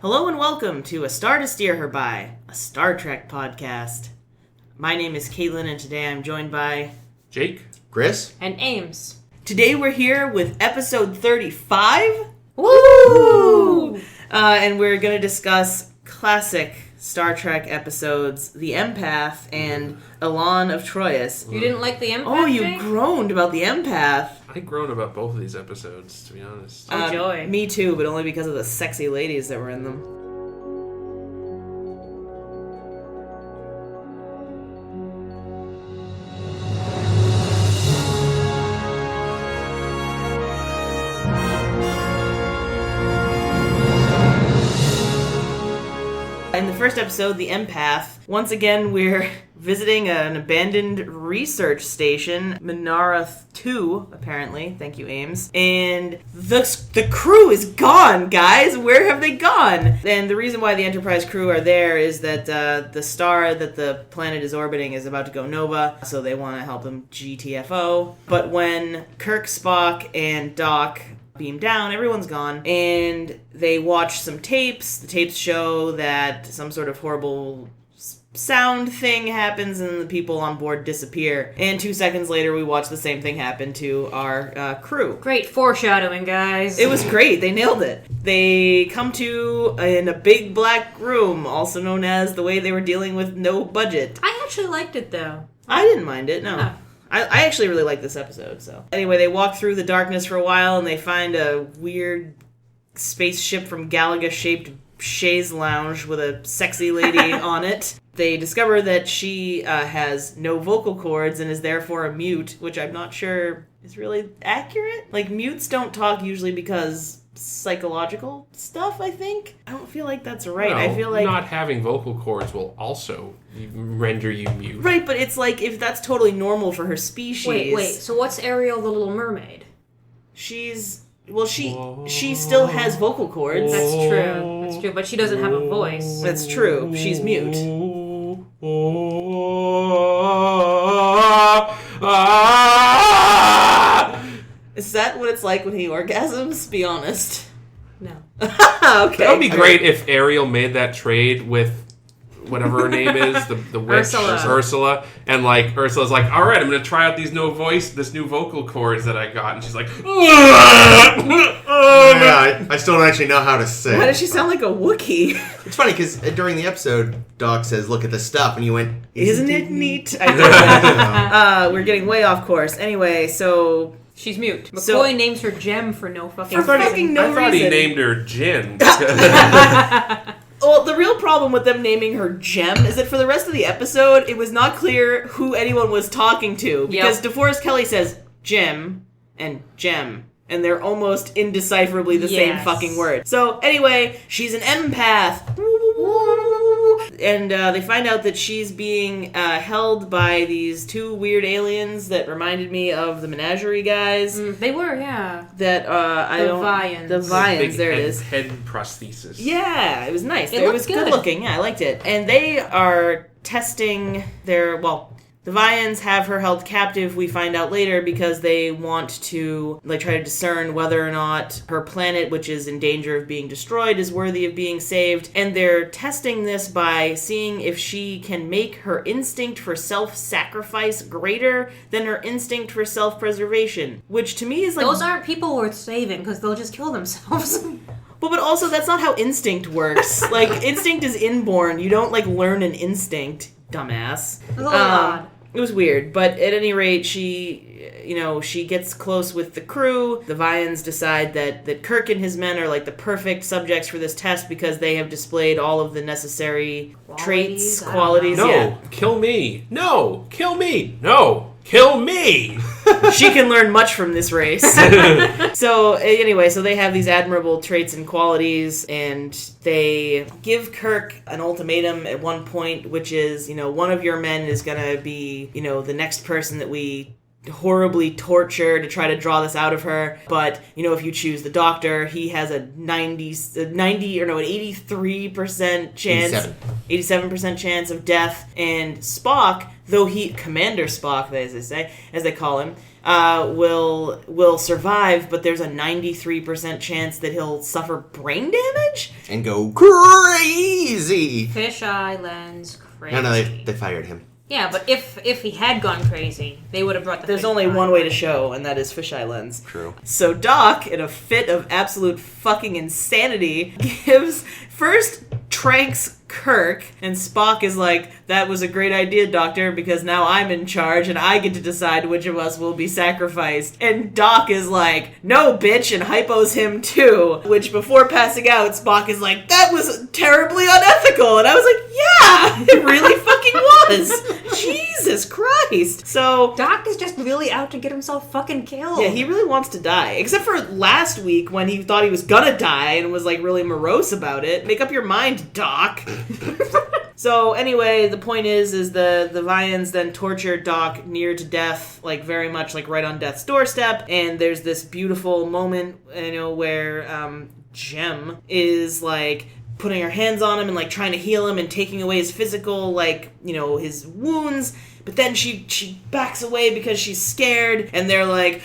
Hello and welcome to A Star to Steer Her By, a Star Trek podcast. My name is Caitlin and today I'm joined by... Jake, Chris, and Ames. Today we're here with episode 35. Woo! And we're going to discuss classic Star Trek episodes, The Empath and Elaan of Troyius. You didn't like the Empath? Oh, you Jake? groaned about The Empath. I groaned about both of these episodes, to be honest. Oh, joy. Me too, but only because of the sexy ladies that were in them. In the first episode, The Empath, once again we're visiting an abandoned research station, Minarath 2, apparently. Thank you, Ames. And the crew is gone, guys! Where have they gone? And the reason why the Enterprise crew are there is that the star that the planet is orbiting is about to go nova, so they want to help them GTFO. But when Kirk, Spock, and Doc beam down, everyone's gone, and they watch some tapes. The tapes show that some sort of horrible sound thing happens and the people on board disappear. And 2 seconds later, we watch the same thing happen to our crew. Great foreshadowing, guys. It was great. They nailed it. They come to in a big black room, also known as the way they were dealing with no budget. I actually liked it, though. I didn't mind it, no. Oh. I actually really like this episode, so. Anyway, they walk through the darkness for a while, and they find a weird spaceship from Galaga-shaped chaise lounge with a sexy lady on it. They discover that she has no vocal cords and is therefore a mute, which I'm not sure is really accurate. Like, mutes don't talk usually because psychological stuff, I think. I don't feel like that's right. No, I feel like not having vocal cords will also render you mute. right, but it's like if that's totally normal for her species. Wait. So what's Ariel the Little Mermaid? She still has vocal cords. That's true. But she doesn't have a voice. That's true. She's mute. Is that what it's like when he orgasms? Be honest. No. Okay. That would be great if Ariel made that trade with whatever her name is, the witch, Ursula, and like Ursula's like, all right, I'm gonna try out this new vocal cords that I got, and she's like, I still don't actually know how to say. Why does she sound like a Wookiee? It's funny because during the episode, Doc says, "Look at the stuff," and you went, Isn't it neat? I did that. We're getting way off course. Anyway, so She's mute. McCoy So- names her Gem for no fucking For reason. fucking no I thought he reason. named her Jin. Well, the real problem with them naming her Gem is that for the rest of the episode, it was not clear who anyone was talking to. Because DeForest Kelley says Jim and Gem, and they're almost indecipherably the same fucking word. So, anyway, she's an empath. And they find out that she's being held by these two weird aliens that reminded me of the Menagerie guys. They were, yeah. That, Vians. The Vians, Big there it is. Head prosthesis. Yeah, it was nice. It It looked was good good. looking. Yeah, I liked it. And they are testing the Vians have her held captive, we find out later, because they want to try to discern whether or not her planet, which is in danger of being destroyed, is worthy of being saved. And they're testing this by seeing if she can make her instinct for self-sacrifice greater than her instinct for self-preservation. Which to me is like... Those aren't people worth saving because they'll just kill themselves. Well, but also that's not how instinct works. Instinct is inborn. You don't learn an instinct, dumbass. It was a little odd. It was weird, but at any rate, she gets close with the crew. The Vians decide that Kirk and his men are the perfect subjects for this test because they have displayed all of the necessary qualities. No, Yeah. kill me. No, kill me. No, kill me. She can learn much from this race. So anyway, they have these admirable traits and qualities, and they give Kirk an ultimatum at one point, which is, one of your men is going to be, the next person that we horribly torture to try to draw this out of her. But, if you choose the Doctor, he has an 83% chance, 87% chance of death. And Spock, though Commander Spock, as they call him, will survive, but there's a 93% chance that he'll suffer brain damage And go crazy. Fisheye lens crazy. No, they fired him. Yeah, but if he had gone crazy, they would have brought the There's fish only eye. one way to show, and that is fisheye lens. True. So Doc, in a fit of absolute fucking insanity, first tranks Kirk, and Spock is like, that was a great idea, Doctor, because now I'm in charge and I get to decide which of us will be sacrificed. And Doc is like, no, bitch, and hypos him too. Which, before passing out, Spock is like, that was terribly unethical. And I was like, yeah, it really fucking was. Jesus Christ. So Doc is just really out to get himself fucking killed. yeah, he really wants to die. Except for last week when he thought he was gonna die and was like really morose about it. Make up your mind, Doc. So anyway, the point is the Vians then torture Doc near to death, like very much like right on death's doorstep. And there's this beautiful moment, where Jem is like putting her hands on him and like trying to heal him and taking away his physical, like, his wounds. But then she backs away because she's scared, and they're like,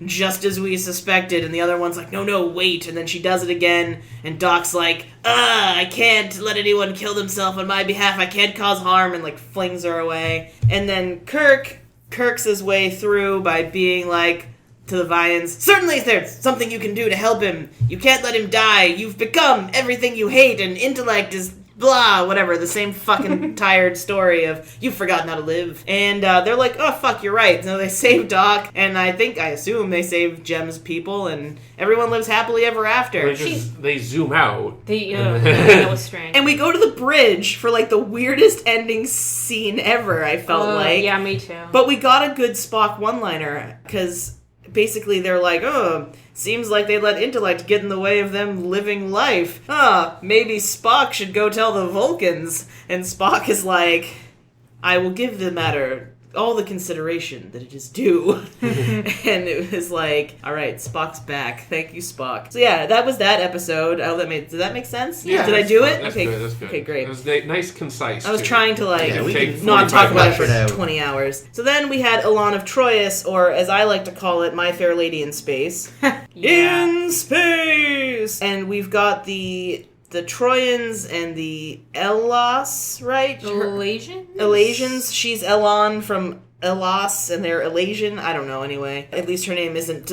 just as we suspected. And the other one's like, no, wait. And then she does it again, and Doc's like, I can't let anyone kill themselves on my behalf. I can't cause harm, and like flings her away. And then Kirk's his way through by being like, to the Vians, certainly there's something you can do to help him. You can't let him die. You've become everything you hate, and intellect is blah, whatever, the same fucking tired story of you've forgotten how to live. And they're like, oh, fuck, you're right. So they save Doc, and I assume they save Jem's people, and everyone lives happily ever after. They zoom out. That was strange. And we go to the bridge for, like, the weirdest ending scene ever, I felt like. Yeah, me too. But we got a good Spock one-liner, because basically they're like, seems like they let intellect get in the way of them living life. Maybe Spock should go tell the Vulcans. And Spock is like, I will give the matter all the consideration that it is due. And it was like, all right, Spock's back. Thank you, Spock. So yeah, that was that episode. Did that make sense? Yeah. Did I do it? That's Okay, good, that's good. Okay, great. It was nice, concise. I was too. trying to we can not talk about it 45 for out. 20 hours. So then we had Elaan of Troyius, or as I like to call it, My Fair Lady in Space. Yeah. In space! And we've got the Trojans and the Elos, right? Elasians. She's Elaan from Elos, and they're Elasian. I don't know, anyway. At least her name isn't...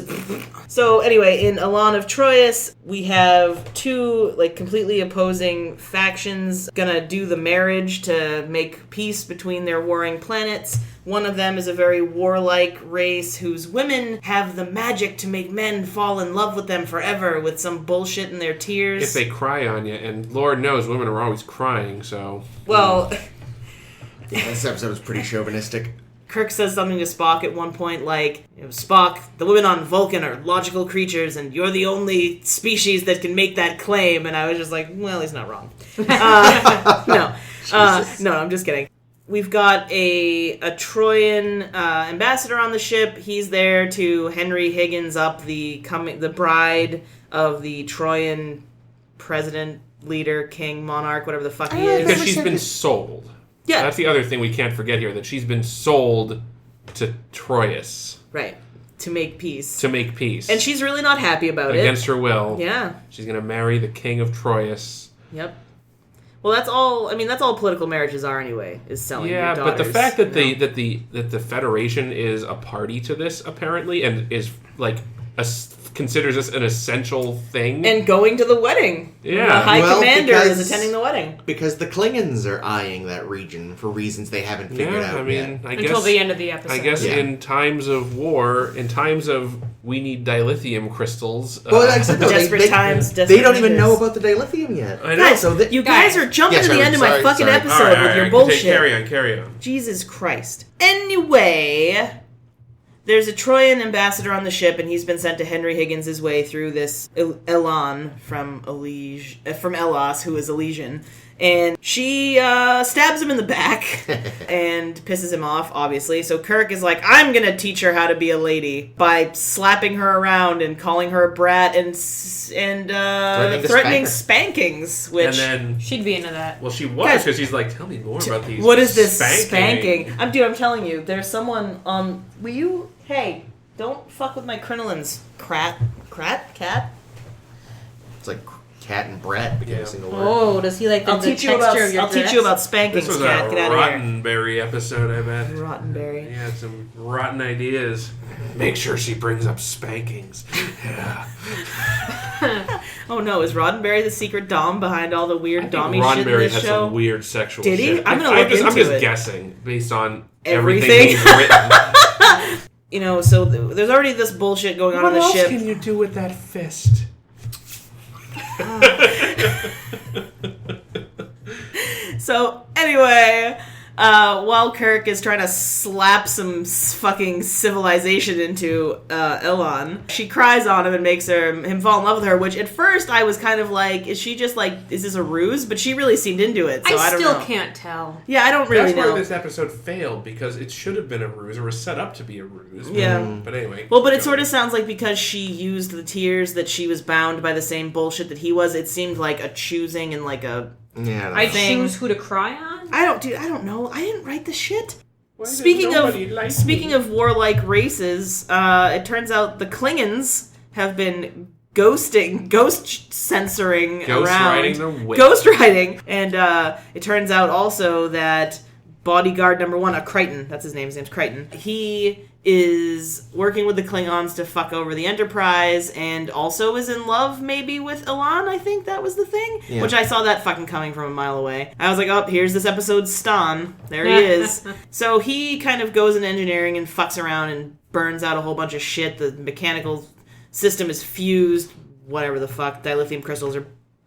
So, anyway, in Elaan of Troyius, we have two, like, completely opposing factions gonna do the marriage to make peace between their warring planets. One of them is a very warlike race whose women have the magic to make men fall in love with them forever with some bullshit in their tears. If they cry on you, and Lord knows women are always crying, so... Well... Yeah, this episode was pretty chauvinistic. Kirk says something to Spock at one point like, Spock, the women on Vulcan are logical creatures, and you're the only species that can make that claim. And I was just like, well, he's not wrong. No, I'm just kidding. We've got a Troyan ambassador on the ship. He's there to Henry Higgins up the bride of the Troyan president, leader, king, monarch, whatever the fuck he is. Because she's been sold. Yeah. That's the other thing we can't forget here, that she's been sold to Troyius. Right. To make peace. And she's really not happy about it. Against her will. Yeah. She's going to marry the king of Troyius. Yep. Well, that's all political marriages are anyway, is selling your daughters. But the fact that the Federation is a party to this, apparently, and is, like, considers this an essential thing. And going to the wedding. Yeah. The High Commander is attending the wedding. Because the Klingons are eyeing that region for reasons they haven't figured out yet. Until the end of the episode. I guess in times of war, in times of we need dilithium crystals. Well, desperate times, desperate they don't even measures. know about the dilithium yet. I know. Guys, So that, you guys are jumping to the end of my fucking episode All right, with your okay, bullshit. Carry on. Jesus Christ. Anyway... There's a Troyan ambassador on the ship, and he's been sent to Henry Higgins' way through this Elaan from Elos, who is Elysian. And she stabs him in the back and pisses him off, obviously. So Kirk is like, I'm going to teach her how to be a lady by slapping her around and calling her a brat and threatening spankings. Which And then... She'd be into that. Well, she was, because she's like, tell me more about these What is this spanking? I'm telling you, there's someone on... Hey, don't fuck with my crinolines, Cat? It's like Cat and Brett became a single word. Oh, does he like the I'll teach you about spankings, This was Cat. a Get out of here. Roddenberry episode, I bet. Roddenberry. He had some rotten ideas. Make sure she brings up spankings. Yeah. Oh no, is Roddenberry the secret dom behind all the weird dommy shit in Roddenberry this had show? some weird sexual Did he? shit. I'm gonna look into I'm just it. guessing based on Everything? everything he's written. You know, so there's already this bullshit going on What the else ship. can you do with that fist? So, anyway, while Kirk is trying to slap some fucking civilization into Elaan, she cries on him and makes him fall in love with her, which at first I was kind of like, is this a ruse? But she really seemed into it, so I don't know. I still can't tell. Yeah, I don't really That's know. where this episode failed, because it should have been a ruse, or was set up to be a ruse. Yeah. But anyway. Well, but it sort of sounds like because she used the tears that she was bound by the same bullshit that he was, it seemed like a choosing and like a... Yeah, I thing. choose who to cry on? I don't know. I didn't write the shit. Why does Speaking nobody like me? of warlike races, it turns out the Klingons have been ghost censoring Ghost around. riding the whip. Ghost riding. And it turns out also that bodyguard number 1, Crichton, that's his name's Crichton, he is working with the Klingons to fuck over the Enterprise and also is in love maybe with Elaan, I think that was the thing. Yeah. Which I saw that fucking coming from a mile away. I was like, oh, here's this episode's Stan. There he is. So he kind of goes into engineering and fucks around and burns out a whole bunch of shit. The mechanical system is fused, whatever the fuck. Dilithium crystals are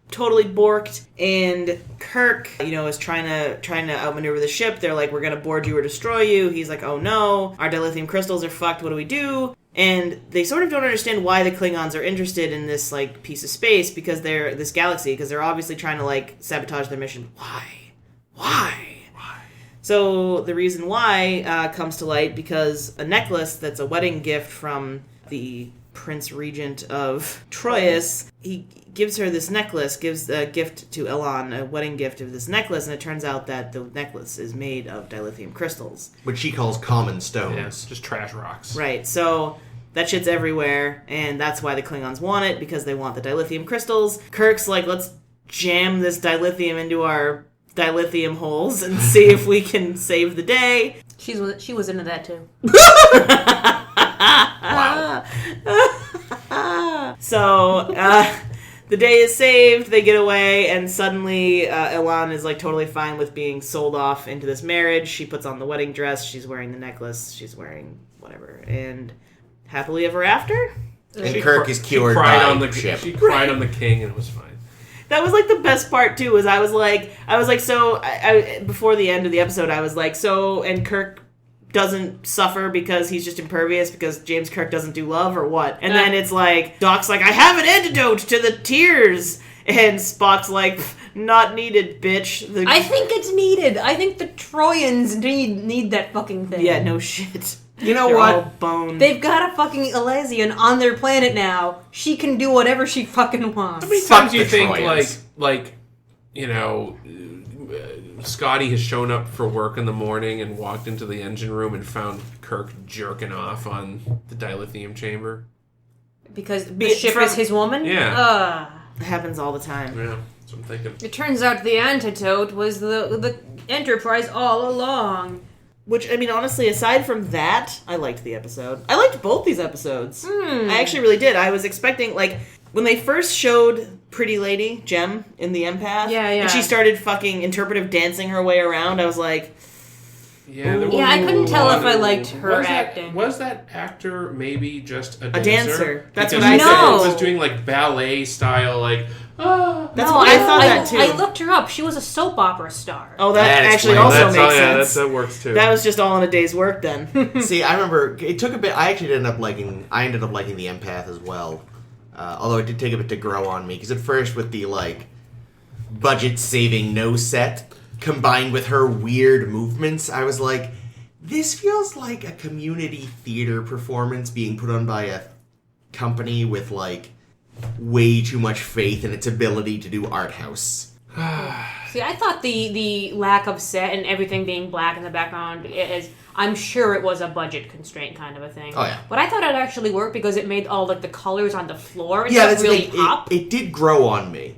totally borked, and Kirk, is trying to outmaneuver the ship. They're like, we're gonna board you or destroy you. He's like, oh no, our dilithium crystals are fucked, what do we do? And they sort of don't understand why the Klingons are interested in this like piece of space, because this galaxy, because they're obviously trying to like sabotage their mission. Why? So the reason why comes to light because a necklace that's a wedding gift from the Prince Regent of Troyius, he gives her this necklace, gives a gift to Elaan, a wedding gift of this necklace, and it turns out that the necklace is made of dilithium crystals. Which she calls common stones. Yeah, it's just trash rocks. Right, so that shit's everywhere, and that's why the Klingons want it, because they want the dilithium crystals. Kirk's like, let's jam this dilithium into our dilithium holes and see if we can save the day. She was into that too. Wow. So, the day is saved, they get away, and suddenly Elaan is like totally fine with being sold off into this marriage. She puts on the wedding dress, she's wearing the necklace, she's wearing whatever, and happily ever after? And Kirk is cured She cried by on the ship. She cried on the king, and it was fine. That was like the best part too, was I was like, so, I before the end of the episode, I was like, so, and Kirk doesn't suffer because he's just impervious because James Kirk doesn't do love or what? And then it's like, Doc's like, I have an antidote to the tears. And Spock's like, not needed, bitch. I think it's needed. I think the Trojans need that fucking thing. Yeah, no shit. You know They're what? all bone. They've got a fucking Elysian on their planet now. She can do whatever she fucking wants. How many Fuck times do you the think, Trojans. Scotty has shown up for work in the morning and walked into the engine room and found Kirk jerking off on the dilithium chamber? Because the ship is his woman? Yeah. It happens all the time. Yeah, that's what I'm thinking. It turns out the antidote was the Enterprise all along. Which, I mean, honestly, aside from that, I liked the episode. I liked both these episodes. I actually really did. I was expecting, like, when they first showed Pretty Lady, Jem, in the Empath, and she started fucking interpretive dancing her way around, I was like... Yeah, I couldn't tell if I liked her acting. Was that actor maybe just a dancer? dancer? That's Because what I said. It was doing, like, ballet style, like... That's what I thought that too. I looked her up. She was a soap opera star. Oh, that actually explains also it. makes sense. That works too. That was just all in a day's work then. See, I remember it took a bit. I actually ended up liking the Empath as well. Although it did take a bit to grow on me because at first with the like budget saving no set combined with her weird movements, I was like, this feels like a community theater performance being put on by a company with like way too much faith in its ability to do art house. So See, I thought the lack of set and everything being black in the background is... I'm sure it was a budget constraint kind of a thing. Oh, yeah. But I thought it actually worked because it made all like the colors on the floor and that's really pop. It did grow on me,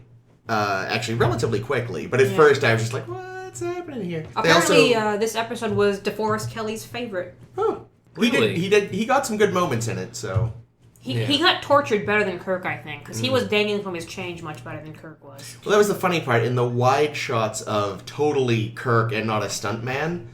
actually, relatively quickly. But at first, I was just like, what's happening here? Apparently, this episode was DeForest Kelly's favorite. Oh, Really? He got some good moments in it, so... He got tortured better than Kirk, I think, because he was dangling from his chains much better than Kirk was. Well, that was the funny part. In the wide shots of totally Kirk and not a stuntman,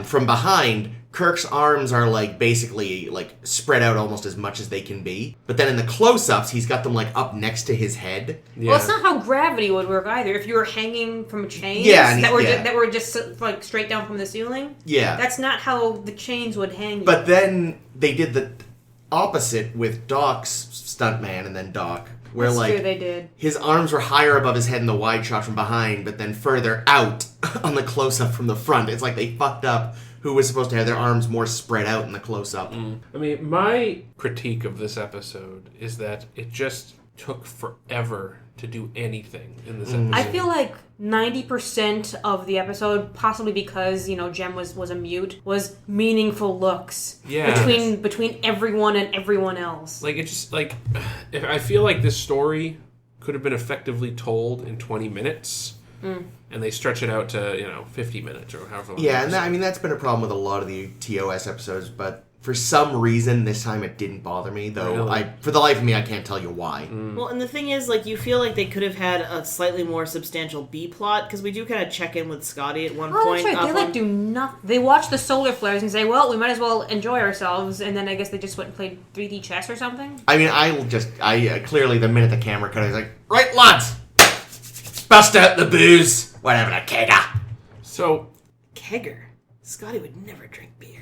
from behind, Kirk's arms are, like, basically, like, spread out almost as much as they can be. But then in the close-ups, he's got them, like, up next to his head. Yeah. Well, it's not how gravity would work either. If you were hanging from chains that were just like, straight down from the ceiling, that's not how the chains would hang you. But then they did the opposite with Doc's stuntman and then Doc, where That's like true, they did. His arms were higher above his head in the wide shot from behind, but then further out on the close up from the front. It's like they fucked up who was supposed to have their arms more spread out in the close up. I mean, my critique of this episode is that it just took forever to do anything in this episode. I feel like 90% of the episode, possibly because, Jem was a mute, was meaningful looks between everyone and everyone else. Like, it's just, like, I feel like this story could have been effectively told in 20 minutes, and they stretch it out to, 50 minutes or however long. Yeah, and that's been a problem with a lot of the TOS episodes, but for some reason, this time it didn't bother me, though. Really? For the life of me, I can't tell you why. Well, and the thing is, like, you feel like they could have had a slightly more substantial B-plot, because we do kind of check in with Scotty at one point. That's right. They, do nothing. They watch the solar flares and say, well, we might as well enjoy ourselves, and then I guess they just went and played 3D chess or something? I mean, clearly, the minute the camera cut, I was like, right, lads! Bust out the booze! Whatever, the kegger! So... Kegger? Scotty would never drink beer.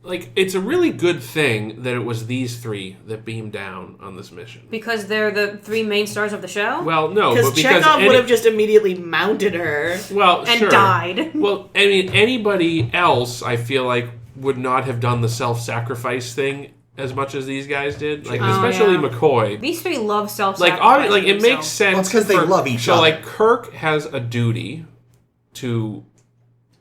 Like, it's a really good thing that it was these three that beamed down on this mission. Because they're the three main stars of the show? Well, no, but because Chekhov would have just immediately mounted her. Well, and died. Well, I mean, anybody else, I feel like, would not have done the self-sacrifice thing as much as these guys did. Like, especially McCoy. These three love self-sacrifice. Like, it makes sense. Well, it's because they love each other. So, like, Kirk has a duty to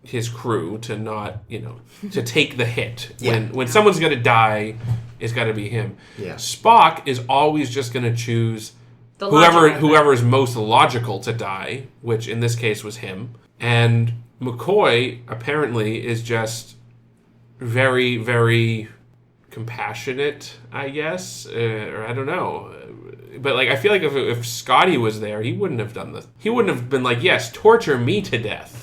his crew to not, to take the hit. When someone's going to die, it's got to be him. Yeah. Spock is always just going to choose whoever is most logical to die, which in this case was him. And McCoy apparently is just very, very compassionate, I guess, or I don't know. But like, I feel like if Scotty was there, he wouldn't have done this. He wouldn't have been like, "Yes, torture me to death."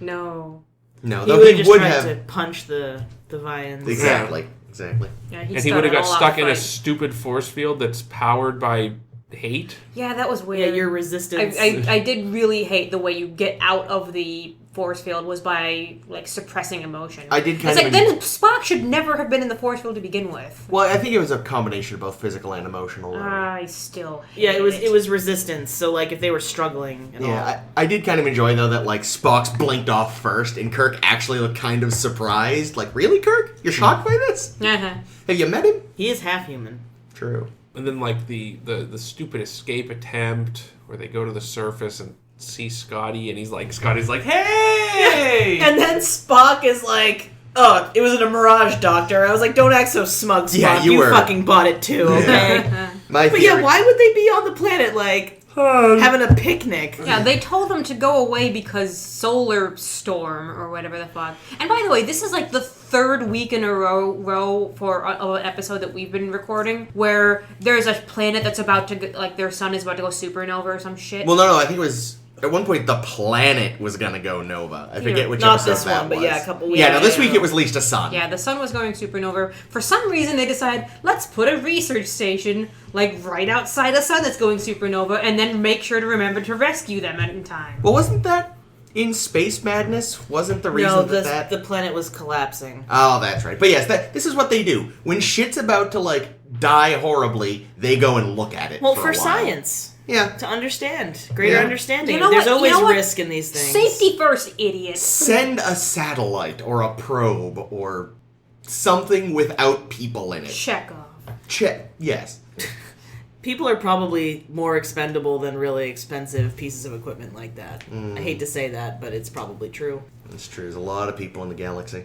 No, though he would have tried to punch the Vians. Exactly. Yeah, and he would have got stuck in a stupid force field that's powered by hate. Yeah, that was weird. Yeah, your resistance. I did really hate the way you get out of the force field was by like suppressing emotion. I did kind of. It's then Spock should never have been in the force field to begin with. Well, I think it was a combination of both physical and emotional. I still. It was resistance. So like if they were struggling. I did kind of enjoy though that like Spock's blinked off first, and Kirk actually looked kind of surprised. Like, really, Kirk? You're shocked by this? Have you met him? He is half human. True. And then like the stupid escape attempt where they go to the surface and see Scotty, and Scotty's like, hey! And then Spock is like, oh, it was in a mirage, Doctor. I was like, don't act so smug, Spock. Yeah, you were. Fucking bought it too, okay? But why would they be on the planet, like, having a picnic? Yeah, they told them to go away because solar storm or whatever the fuck. And by the way, this is like the third week in a row for an episode that we've been recording where there's a planet that's about to, like, their sun is about to go supernova or some shit. Well, no, I think it was... At one point, the planet was going to go nova. I forget which not episode this that one, was. but yeah, a couple weeks. Yeah, no, this week it was at least a sun. Yeah, the sun was going supernova. For some reason, they decide, let's put a research station, like, right outside a sun that's going supernova, and then make sure to remember to rescue them in time. Well, wasn't that in Space Madness? Wasn't the reason the planet was collapsing. Oh, that's right. But yes, this is what they do. When shit's about to, like, die horribly, they go and look at it. Well, for for a while. Science. Yeah. To understand. Greater understanding. You know There's what? always You know what? risk in these things. Safety first, idiot. Send a satellite or a probe or something without people in it. Chekhov. Yes. People are probably more expendable than really expensive pieces of equipment like that. I hate to say that, but it's probably true. It's true. There's a lot of people in the galaxy.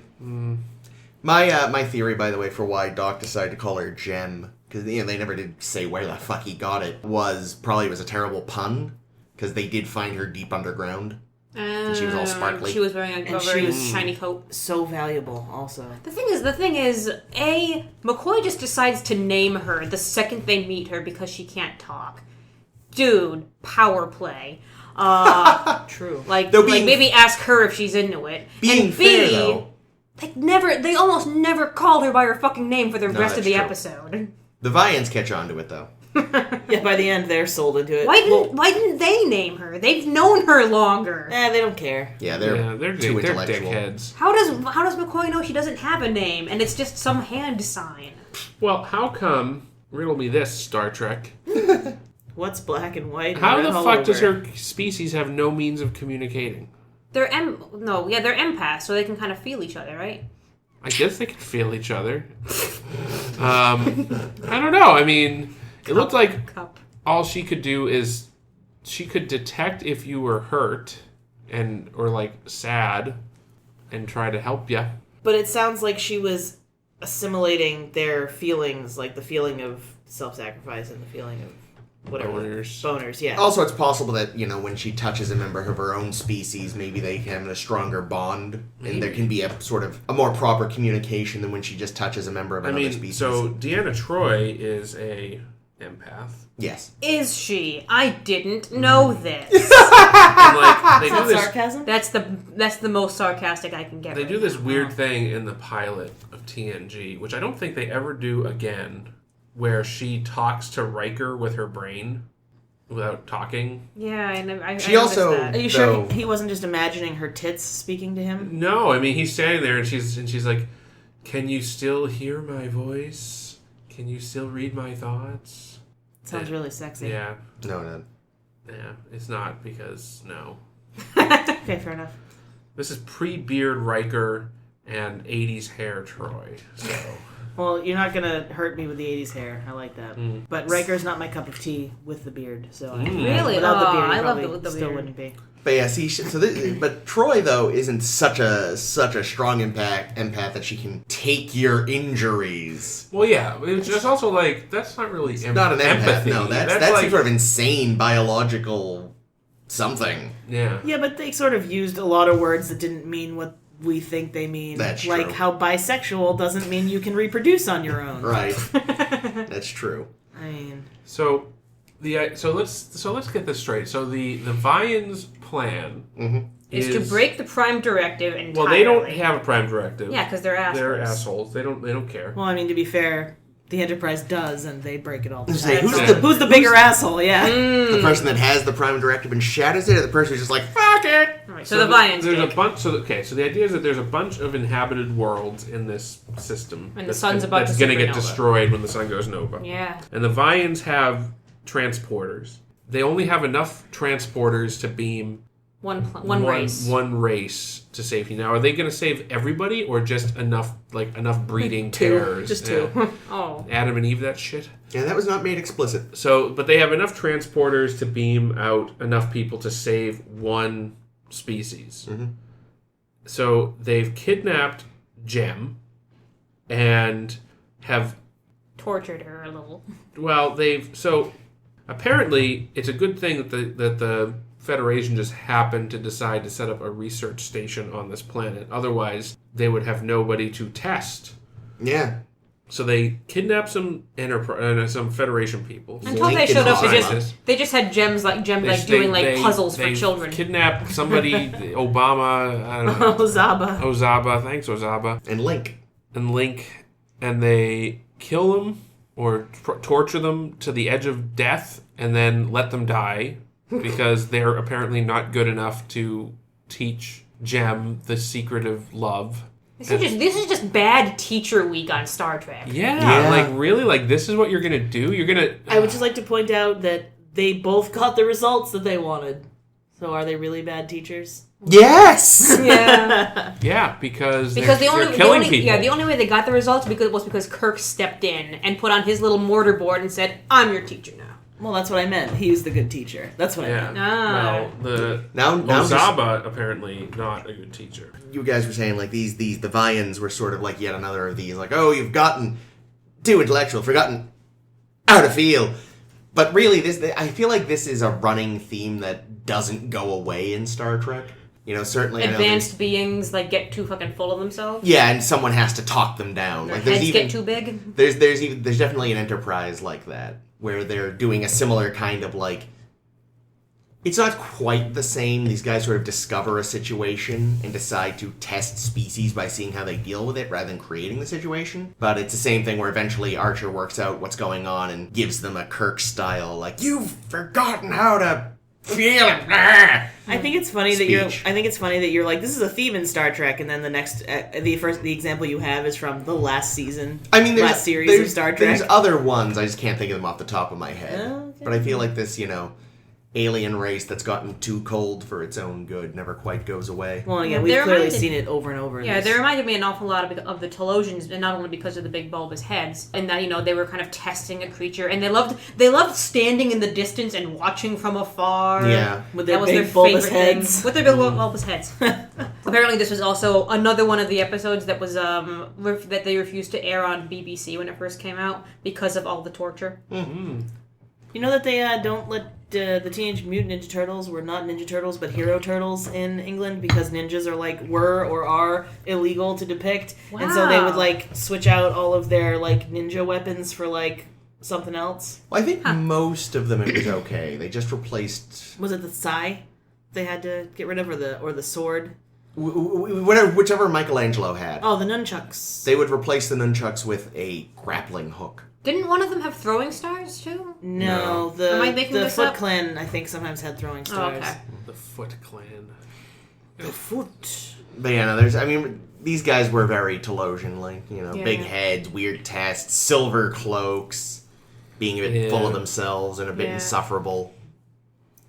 My theory, by the way, for why Doc decided to call her Gem, because they never did say where the fuck he got it, was a terrible pun, because they did find her deep underground. And she was all sparkly. She was wearing a very shiny coat. So valuable, also. The thing is, McCoy just decides to name her the second they meet her because she can't talk. Dude, power play. True. Maybe ask her if she's into it. Being fair, though. They almost never called her by her fucking name for the rest of the episode. The Vians catch on to it, though. Yeah, by the end, they're sold into it. Why didn't they name her? They've known her longer. They don't care. Yeah, they're too intellectual. Dickheads. How does McCoy know she doesn't have a name and it's just some hand sign? Well, how come, riddle me this, Star Trek, What's black and white? how the fuck does her species have no means of communicating? They're empaths, so they can kind of feel each other, right? I guess they can feel each other. I don't know. I mean, it looked like all she could do is she could detect if you were hurt or like sad and try to help you. But it sounds like she was assimilating their feelings, like the feeling of self-sacrifice and the feeling of whatever. Boners, yeah. Also, it's possible that, when she touches a member of her own species, maybe they have a stronger bond, and there can be a sort of a more proper communication than when she just touches a member of another species. So Deanna Troi is a empath. Yes. Is she? I didn't know this. And they do this sarcasm? That's the most sarcastic I can get. They do this weird thing in the pilot of TNG, which I don't think they ever do again, where she talks to Riker with her brain without talking. Yeah, I She also... that. Are you sure he wasn't just imagining her tits speaking to him? No, I mean, he's standing there and she's like, "Can you still hear my voice? Can you still read my thoughts?" Sounds really sexy. Yeah. No. Yeah, it's not because, no. Okay, fair enough. This is pre-beard Riker and 80s hair Troy, so... Well, you're not going to hurt me with the 80s hair. I like that. But Riker's not my cup of tea with the beard. So Really? Without the beard, I love it with the still beard. wouldn't be. But yeah, but Troy, though, isn't such a strong empath that she can take your injuries. Well, yeah, it's just also like, that's not really Not an empath, empathy. no. That's like, some sort of insane biological something. Yeah. Yeah, but they sort of used a lot of words that didn't mean what we think they mean. That's like true. how bisexual doesn't mean you can reproduce on your own. Right. That's true. I mean... So let's get this straight. So the Vian's plan is to break the Prime Directive entirely. Well, they don't have a Prime Directive. Yeah, because they're assholes. They're assholes. They don't care. Well, I mean, to be fair, the Enterprise does, and they break it all the Say, time. who's Who's the bigger asshole? Yeah. the person that has the Prime Directive and shatters it, or the person who's just like, fuck it? All right, so the Vians there's take. a bunch. So the idea is that there's a bunch of inhabited worlds in this system, And the sun's about that's to going to get supernova. destroyed when the sun goes nova. Yeah. And the Vians have transporters. They only have enough transporters to beam One race. One race to safety. Now, are they going to save everybody, or just enough breeding pairs? Just two. Oh. Adam and Eve, that shit. Yeah, that was not made explicit. So, but they have enough transporters to beam out enough people to save one species. Mm-hmm. So they've kidnapped Gem and have Tortured her a little. Well, apparently it's a good thing that the Federation just happened to decide to set up a research station on this planet. Otherwise, they would have nobody to test. Yeah. So they kidnapped some some Federation people. Until they showed up, they just had Gem doing puzzles for children. Kidnapped somebody, Obama, I don't know. Ozaba. Thanks, Ozaba. And Link. And they kill them or torture them to the edge of death and then let them die because they're apparently not good enough to teach Gem the secret of love. This is just bad teacher week on Star Trek. Yeah, like really, like this is what you're gonna do. You're gonna. I would just like to point out that they both got the results that they wanted. So are they really bad teachers? Yes! Yeah. Yeah, because the they're killing people. Yeah, the only way they got the results was because Kirk stepped in and put on his little mortarboard and said, "I'm your teacher now." Well, that's what I meant. He's the good teacher. That's what I meant. Well, the Now Ozaba apparently not a good teacher. you guys were saying like the Vians were sort of like yet another of these, like, oh, you've gotten too intellectual, forgotten how to feel. But really, I feel like this is a running theme that doesn't go away in Star Trek. You know, certainly advanced beings like get too fucking full of themselves. Yeah, and someone has to talk them down. Their Like heads get too big. There's definitely an Enterprise like that where they're doing a similar kind of like. It's not quite the same. These guys sort of discover a situation and decide to test species by seeing how they deal with it rather than creating the situation. But it's the same thing where eventually Archer works out what's going on and gives them a Kirk style, like, you've forgotten how to feel it. I think it's funny that you're like, this is a theme in Star Trek, and then the next the example you have is from the last season. I mean, last series of Star Trek. There's other ones. I just can't think of them off the top of my head. Okay. But I feel like this, alien race that's gotten too cold for its own good never quite goes away. Well, again, we've clearly seen it over and over. Yeah, they reminded me an awful lot of the Telosians, and not only because of the big bulbous heads, and that they were kind of testing a creature, and they loved standing in the distance and watching from afar. Yeah, with their big bulbous heads. With their big bulbous heads. Apparently, this was also another one of the episodes that was that they refused to air on BBC when it first came out because of all the torture. Mm-hmm. You know that they don't let the Teenage Mutant Ninja Turtles were not Ninja Turtles but Hero Turtles in England because ninjas are illegal to depict. Wow. And so they would switch out all of their ninja weapons for something else. Well, I think most of them it was okay. They just replaced. Was it the sai they had to get rid of, or the sword? Whichever Michelangelo had. Oh, the nunchucks. They would replace the nunchucks with a grappling hook. Didn't one of them have throwing stars too? No. Am I making the this Foot up? Clan I think sometimes had throwing stars. Oh, okay. The Foot Clan. The Foot. But these guys were very Telosian, big heads, weird tests, silver cloaks, being a bit full of themselves and a bit insufferable.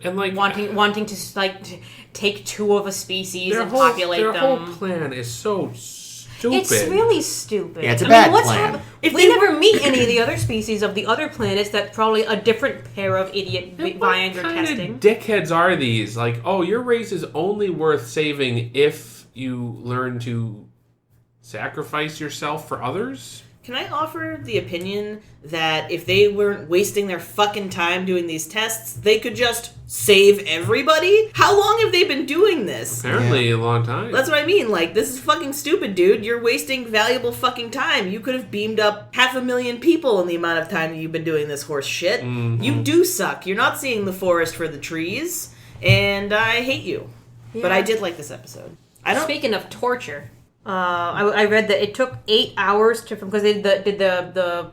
And wanting to take two of a species and populate them. Their whole plan is so stupid. It's really stupid. Yeah, it's a bad plan. If we never meet any of the other species of the other planets, that's probably a different pair of idiot Vians are testing. What kind of dickheads are these? Your race is only worth saving if you learn to sacrifice yourself for others? Can I offer the opinion that if they weren't wasting their fucking time doing these tests, they could just save everybody? How long have they been doing this? Apparently a long time. That's what I mean. This is fucking stupid, dude. You're wasting valuable fucking time. You could have beamed up 500,000 people in the amount of time that you've been doing this horse shit. Mm-hmm. You do suck. You're not seeing the forest for the trees, and I hate you. Yeah. But I did like this episode. Speaking of torture... I read that it took 8 hours because they did the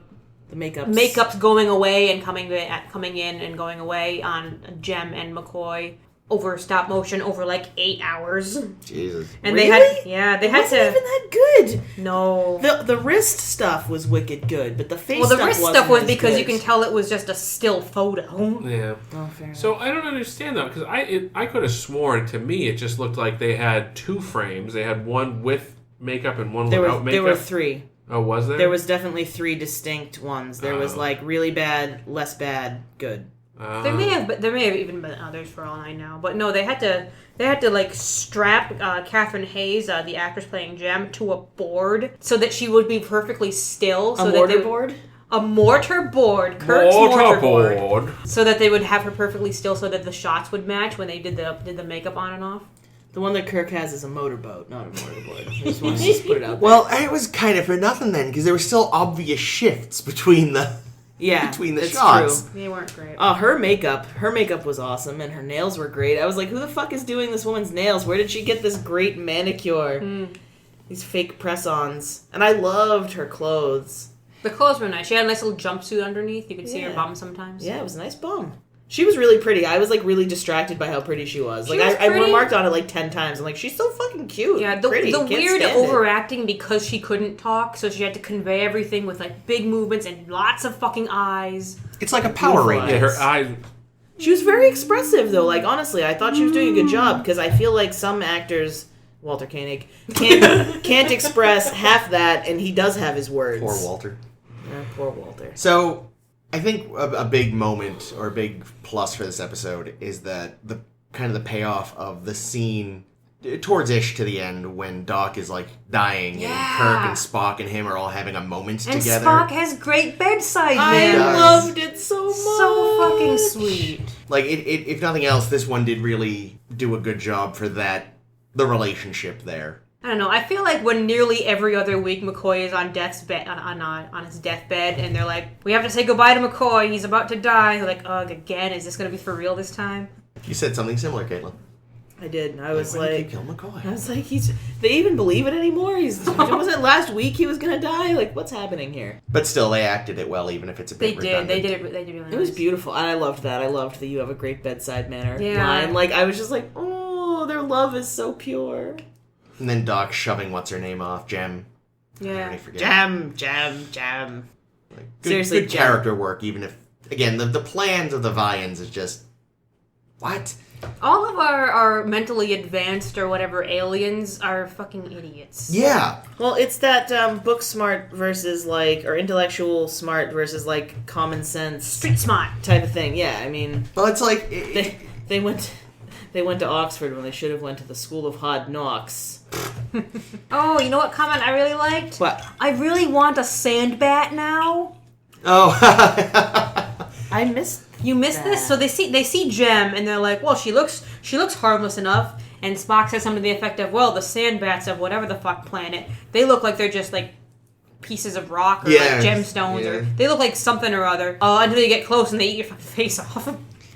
makeups going away and coming in and going away on Jem and McCoy over stop motion over 8 hours. Jesus. And really? They had it wasn't even that good. No. The wrist stuff was wicked good, but the face stuff the wrist stuff was because you can tell it was just a still photo. Yeah. Oh, fair enough. So I don't understand that because I could have sworn to me it just looked like they had two frames. They had one with makeup and one without makeup? There were 3. Oh, was there? There was definitely 3 distinct ones. There was really bad, less bad, good. There may have even been others for all I know. But no, they had to strap Catherine Hayes, the actress playing Jem, to a board so that she would be perfectly still. So board? A mortar board. Kirk's mortar board. So that they would have her perfectly still so that the shots would match when they did the makeup on and off. The one that Kirk has is a motorboat, not a mortarboard. I just want to put it out there. Well, it was kind of for nothing then, because there were still obvious shifts between the shots. True. They weren't great. Oh, her makeup was awesome, and her nails were great. I was like, who the fuck is doing this woman's nails? Where did she get this great manicure? These fake press-ons. And I loved her clothes. The clothes were nice. She had a nice little jumpsuit underneath. You could see her bum sometimes. Yeah, it was a nice bum. She was really pretty. I was really distracted by how pretty she was. I remarked on it 10 times. I'm like, she's so fucking cute. Yeah, the weird overacting because she couldn't talk, so she had to convey everything with big movements and lots of fucking eyes. It's like a Power Ranger. Yeah, her eyes. She was very expressive, though. Like, honestly, I thought she was doing a good job, because I feel like some actors, Walter Koenig, can't express half that, and he does have his words. Poor Walter. Poor Walter. So, I think a big moment, or a big plus for this episode, is that the kind of the payoff of the scene towards ish to the end when Doc is like dying and Kirk and Spock and him are all having a moment together. And Spock has great bedside I manner. loved it so much. So fucking sweet. Like, if nothing else, this one did really do a good job for that, the relationship there. I don't know. I feel like when nearly every other week McCoy is on death's bed, on his deathbed, and they're like, "We have to say goodbye to McCoy. He's about to die." They're like, "Ugh, again? Is this going to be for real this time?" You said something similar, Caitlin. I did. I was Why did like, they kill McCoy? I was like, they even believe it anymore? Wasn't it last week he was gonna die? Like, what's happening here? But still, they acted it well, even if it's a bit redundant. They did really nice. It was beautiful, and I loved that. I loved that you have a great bedside manner line. Like, I was just like, oh, their love is so pure. And then Doc shoving what's-her-name off, Jem. Yeah. I forget. Jam. Like, Seriously, good Jem. character work, even if, again, the plans of the Vians is just... What? All of our mentally advanced or whatever aliens are fucking idiots. Yeah. Well, it's that book smart versus, like, or intellectual smart versus, like, common sense Street smart. type of thing. Yeah, I mean... Well, it's like... They went to Oxford when they should have went to the School of Hard Knocks. Oh, you know what comment I really liked? What? I really want a sandbat now. Oh. I missed... You missed this? So they see Jem and they're like, well, she looks harmless enough. And Spock says something to the effect of, well, the sandbats of whatever the fuck planet, they look like they're just like pieces of rock or like gemstones or they look like something or other. Until you get close and they eat your fucking face off.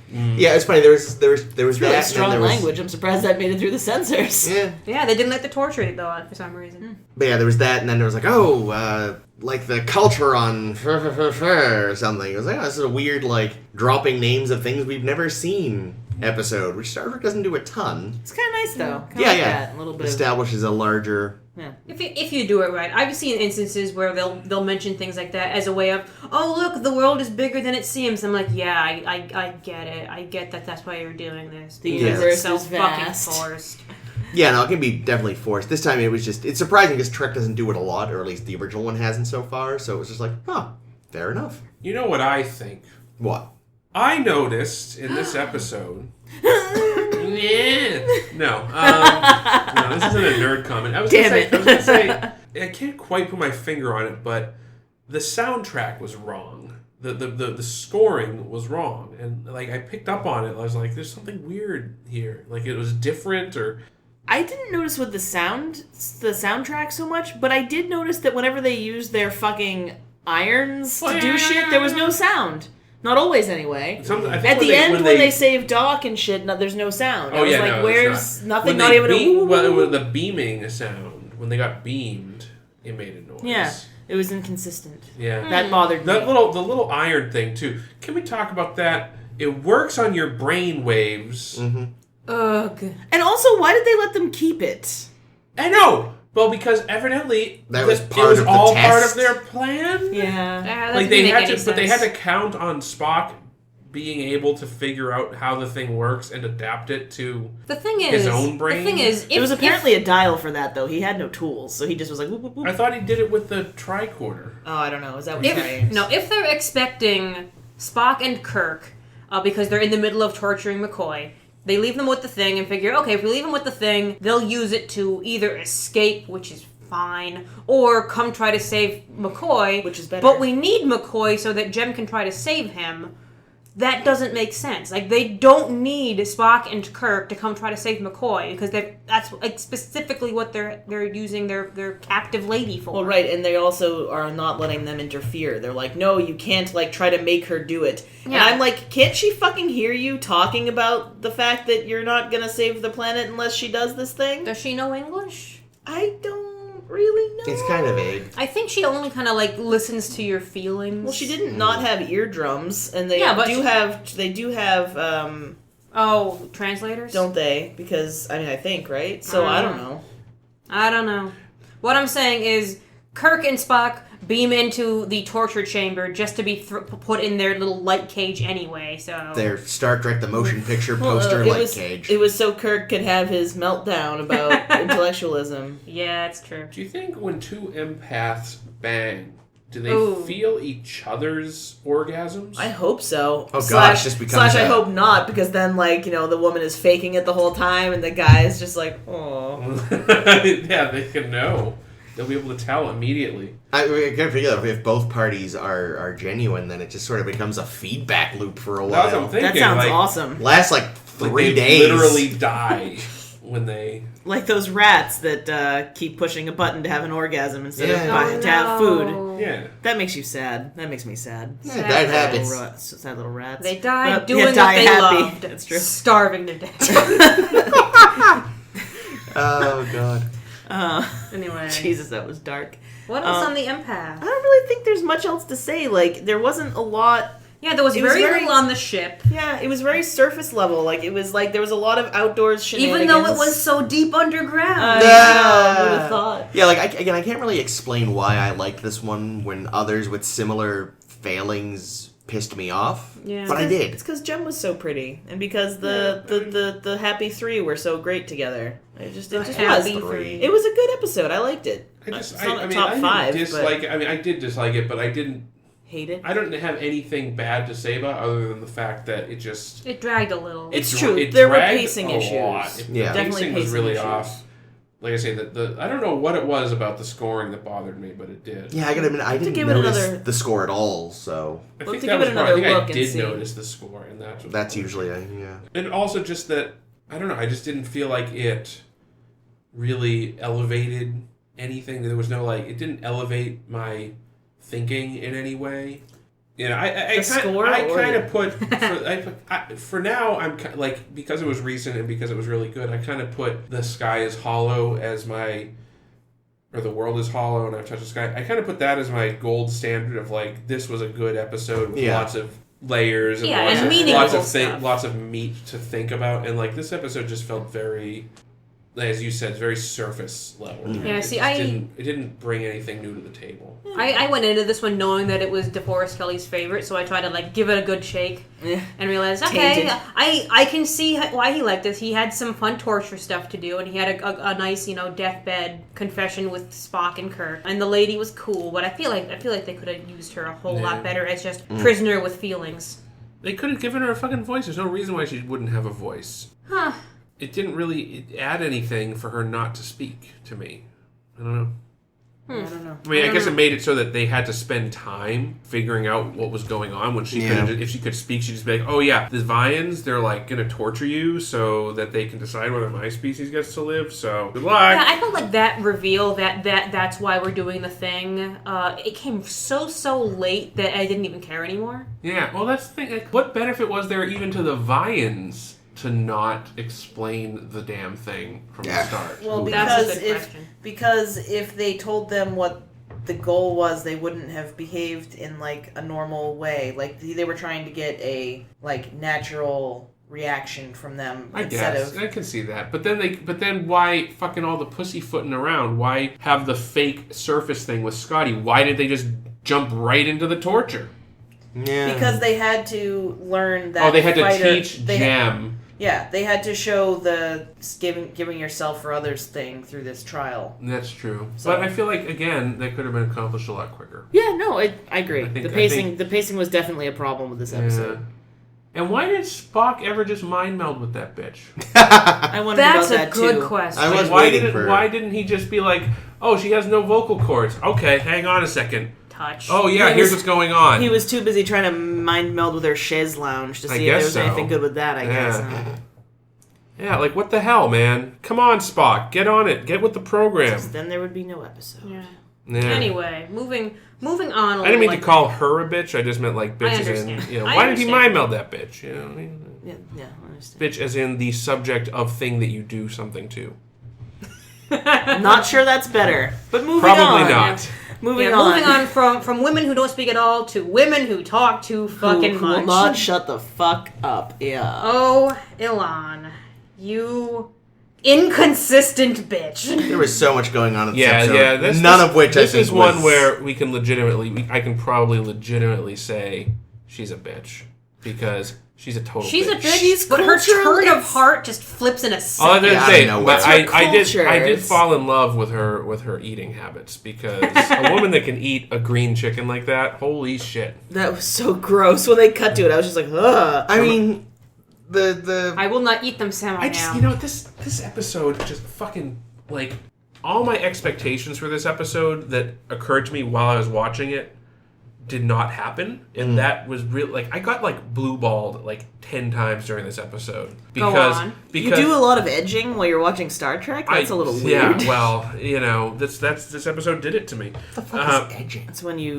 Yeah, it's funny. There was Really that. strong and there was, language. I'm surprised that made it through the censors. Yeah. Yeah, they didn't let the torture it though for some reason. But yeah, there was that, and then there was like, like the culture on or something. It was like, this is a weird, like, dropping names of things we've never seen episode, which Star Trek doesn't do a ton. It's kind of nice though. Kinda Yeah, like yeah. That. A little bit. Establishes a larger... Yeah. If you do it right, I've seen instances where they'll mention things like that as a way of, oh look, the world is bigger than it seems. I'm like, yeah, I get it. I get that. That's why you're doing this. The universe It's so is vast. fucking forced. Yeah, no, it can be definitely forced. This time it's surprising because Trek doesn't do it a lot, or at least the original one hasn't so far. So it was just like, fair enough. You know what I think? What? I noticed in this episode. No, this isn't a nerd comment. I was gonna say, I can't quite put my finger on it, but the soundtrack was wrong. The scoring was wrong, and like I picked up on it. I was like, "There's something weird here. Like it was different." Or I didn't notice with the soundtrack so much, but I did notice that whenever they used their fucking irons to do shit, there was no sound. Not always, anyway. I think At the end, when they save Doc and shit, there's no sound. I was like, where's nothing? Not even a... Well, it was the beaming sound. When they got beamed, it made a noise. Yeah, it was inconsistent. Yeah. That bothered me. The little iron thing, too. Can we talk about that? It works on your brain waves. Mm-hmm. Ugh. And also, why did they let them keep it? I know! Well, because evidently That was it part was of the all test. part of their plan. Yeah. Like they had to, but they had to count on Spock being able to figure out how the thing works and adapt it to his own brain. The thing is, It was apparently a dial for that, though. He had no tools, so he just was like, whoop, whoop, whoop. I thought he did it with the tricorder. Oh, I don't know. Is that what you're saying? if they're expecting Spock and Kirk, because they're in the middle of torturing McCoy, they leave them with the thing and figure, okay, if we leave them with the thing, they'll use it to either escape, which is fine, or come try to save McCoy, which is better. But we need McCoy so that Jem can try to save him. That doesn't make sense. Like, they don't need Spock and Kirk to come try to save McCoy because that's like specifically what they're using their captive lady for. Well, right, and they also are not letting them interfere. They're like, no, you can't, like, try to make her do it. Yeah. And I'm like, can't she fucking hear you talking about the fact that you're not gonna save the planet unless she does this thing? Does she know English? I don't really know. It's kind of vague. I think she only kind of like listens to your feelings. Well, she didn't not have eardrums, and they do have translators? Don't they? Because I think, right? So I don't know. I don't know. What I'm saying is Kirk and Spock beam into the torture chamber just to be put in their little light cage anyway, so... Their Star Trek the Motion Picture poster light cage. It was so Kirk could have his meltdown about intellectualism. Yeah, that's true. Do you think when two empaths bang, do they Ooh. feel each other's orgasms? I hope so. Oh gosh, just becomes I hope not, because then, like, you know, the woman is faking it the whole time, and the guy is just like, oh. Yeah, they can know. They'll be able to tell immediately. I gotta figure out if both parties are genuine, then it just sort of becomes a feedback loop for a while. That's what I'm thinking. That sounds like, awesome. Lasts like 3 days. They literally die when they... Like those rats that keep pushing a button to have an orgasm instead of Yeah. to have food. Yeah. That makes you sad. That makes me sad. Yeah, that happens. Sad little rats. They died But, doing yeah, what die they happy. loved. That's true. Starving to death. Oh god. Anyway. Jesus, that was dark. What else on the empath? I don't really think there's much else to say. Like, there wasn't a lot. Yeah, there was It was very very- little on the ship. Yeah, it was very surface level. Like, it was like there was a lot of outdoors shenanigans. Even though it was so deep underground. I know, who would have thought? Yeah, like, I can't really explain why I liked this one when others with similar failings pissed me off. Yeah. But I did. It's because Jem was so pretty, and because the happy three were so great together. It just Happy was. three. It was a good episode. I liked it. It's not I a mean, top I five, didn't dislike it. I mean, I did dislike it, but I didn't. Hate it. I don't have anything bad to say about it other than the fact that it just... It dragged a little. It's true. It There were dragged pacing a issues. lot. Yeah. The Definitely pacing was pacing really issues. off. Like I say, I don't know what it was about the scoring that bothered me, but it did. Yeah, I gotta admit, I didn't give it notice another- the score at all, so I We'll think have to that give it was part. I another think I look and did see. notice the score, and that's usually yeah. And also just that, I don't know, I just didn't feel like it really elevated anything. There was no, like, it didn't elevate my thinking in any way. You know, I kind of put for now. I'm like, because it was recent and because it was really good. I kind of put The Sky is Hollow as my, or The World is Hollow and I've Touched the Sky. I kind of put that as my gold standard of like, this was a good episode with lots of layers and lots of meat to think about. And like, this episode just felt very, as you said, very surface level. Yeah, it didn't bring anything new to the table. I went into this one knowing that it was DeForest Kelly's favorite, so I tried to like give it a good shake and realized, okay, Tainted. I can see why he liked this. He had some fun torture stuff to do, and he had a nice, deathbed confession with Spock and Kirk, and the lady was cool. But I feel like they could have used her a whole lot better as just prisoner with feelings. They could have given her a fucking voice. There's no reason why she wouldn't have a voice. Huh. It didn't really add anything for her not to speak to me. I don't know. I don't know. I mean, I guess it made it so that they had to spend time figuring out what was going on. When she could, if she could speak, she'd just be like, "Oh yeah, the Vians, they're like going to torture you so that they can decide whether my species gets to live. So good luck." Yeah, I felt like that reveal that's why we're doing the thing. It came so late that I didn't even care anymore. Yeah, well, that's the thing. Like, what benefit was there even to the Vians to not explain the damn thing from the start? Well, That's a good question. because if they told them what the goal was, they wouldn't have behaved in like a normal way. Like they were trying to get a like natural reaction from them I instead guess of. I can see that, but then why fucking all the pussyfooting around? Why have the fake surface thing with Scotty? Why did they just jump right into the torture? Yeah. Because they had to learn that. Oh, they had fighter, to teach they Jem. Yeah, they had to show the giving yourself for others thing through this trial. That's true, So- but I feel like again that could have been accomplished a lot quicker. Yeah, no, I agree. I think- The pacing was definitely a problem with this episode. Yeah. And why did Spock ever just mind meld with that bitch? I wondered That's about a that good too. question. I was why waiting didn't for. Why didn't he just be like, "Oh, she has no vocal cords. Okay, hang on a second. Touch. Oh yeah, He here's was- what's going on." He was too busy trying to mind meld with her chaise lounge to I see if there guess was so. anything good with that, I guess. Yeah, like what the hell, man? Come on, Spock, get on it. Get with the program. Then there would be no episode. Yeah. Yeah. Anyway, moving on. I didn't mean to call her a bitch. I just meant like bitch as in, understand. why did he understand. mind meld that bitch? You know, Yeah, I understand. bitch as in the subject of thing that you do something to. Not sure that's better, but moving Probably on. not. Moving Moving on. on from women who don't speak at all to women who talk too fucking who will much. not shut the fuck up. Yeah. Oh, Elaan, you inconsistent bitch. There was so much going on in this episode. Yeah. None of which this I think is one was... where we can I can probably legitimately say she's a bitch because she's a total. She's bitch. a bitch, but her turn of heart just flips in a second. All I'm gonna say, but I did It's- fall in love with her eating habits because a woman that can eat a green chicken like that, holy shit! That was so gross. When they cut to it, I was just like, ugh. I mean, the I will not eat them semi now. This episode just fucking like all my expectations for this episode that occurred to me while I was watching it did not happen, and that was real. Like I got like blue balled like 10 times during this episode because You do a lot of edging while you're watching Star Trek. That's a little weird. Yeah, well, this episode did it to me. the fuck is edging? That's when you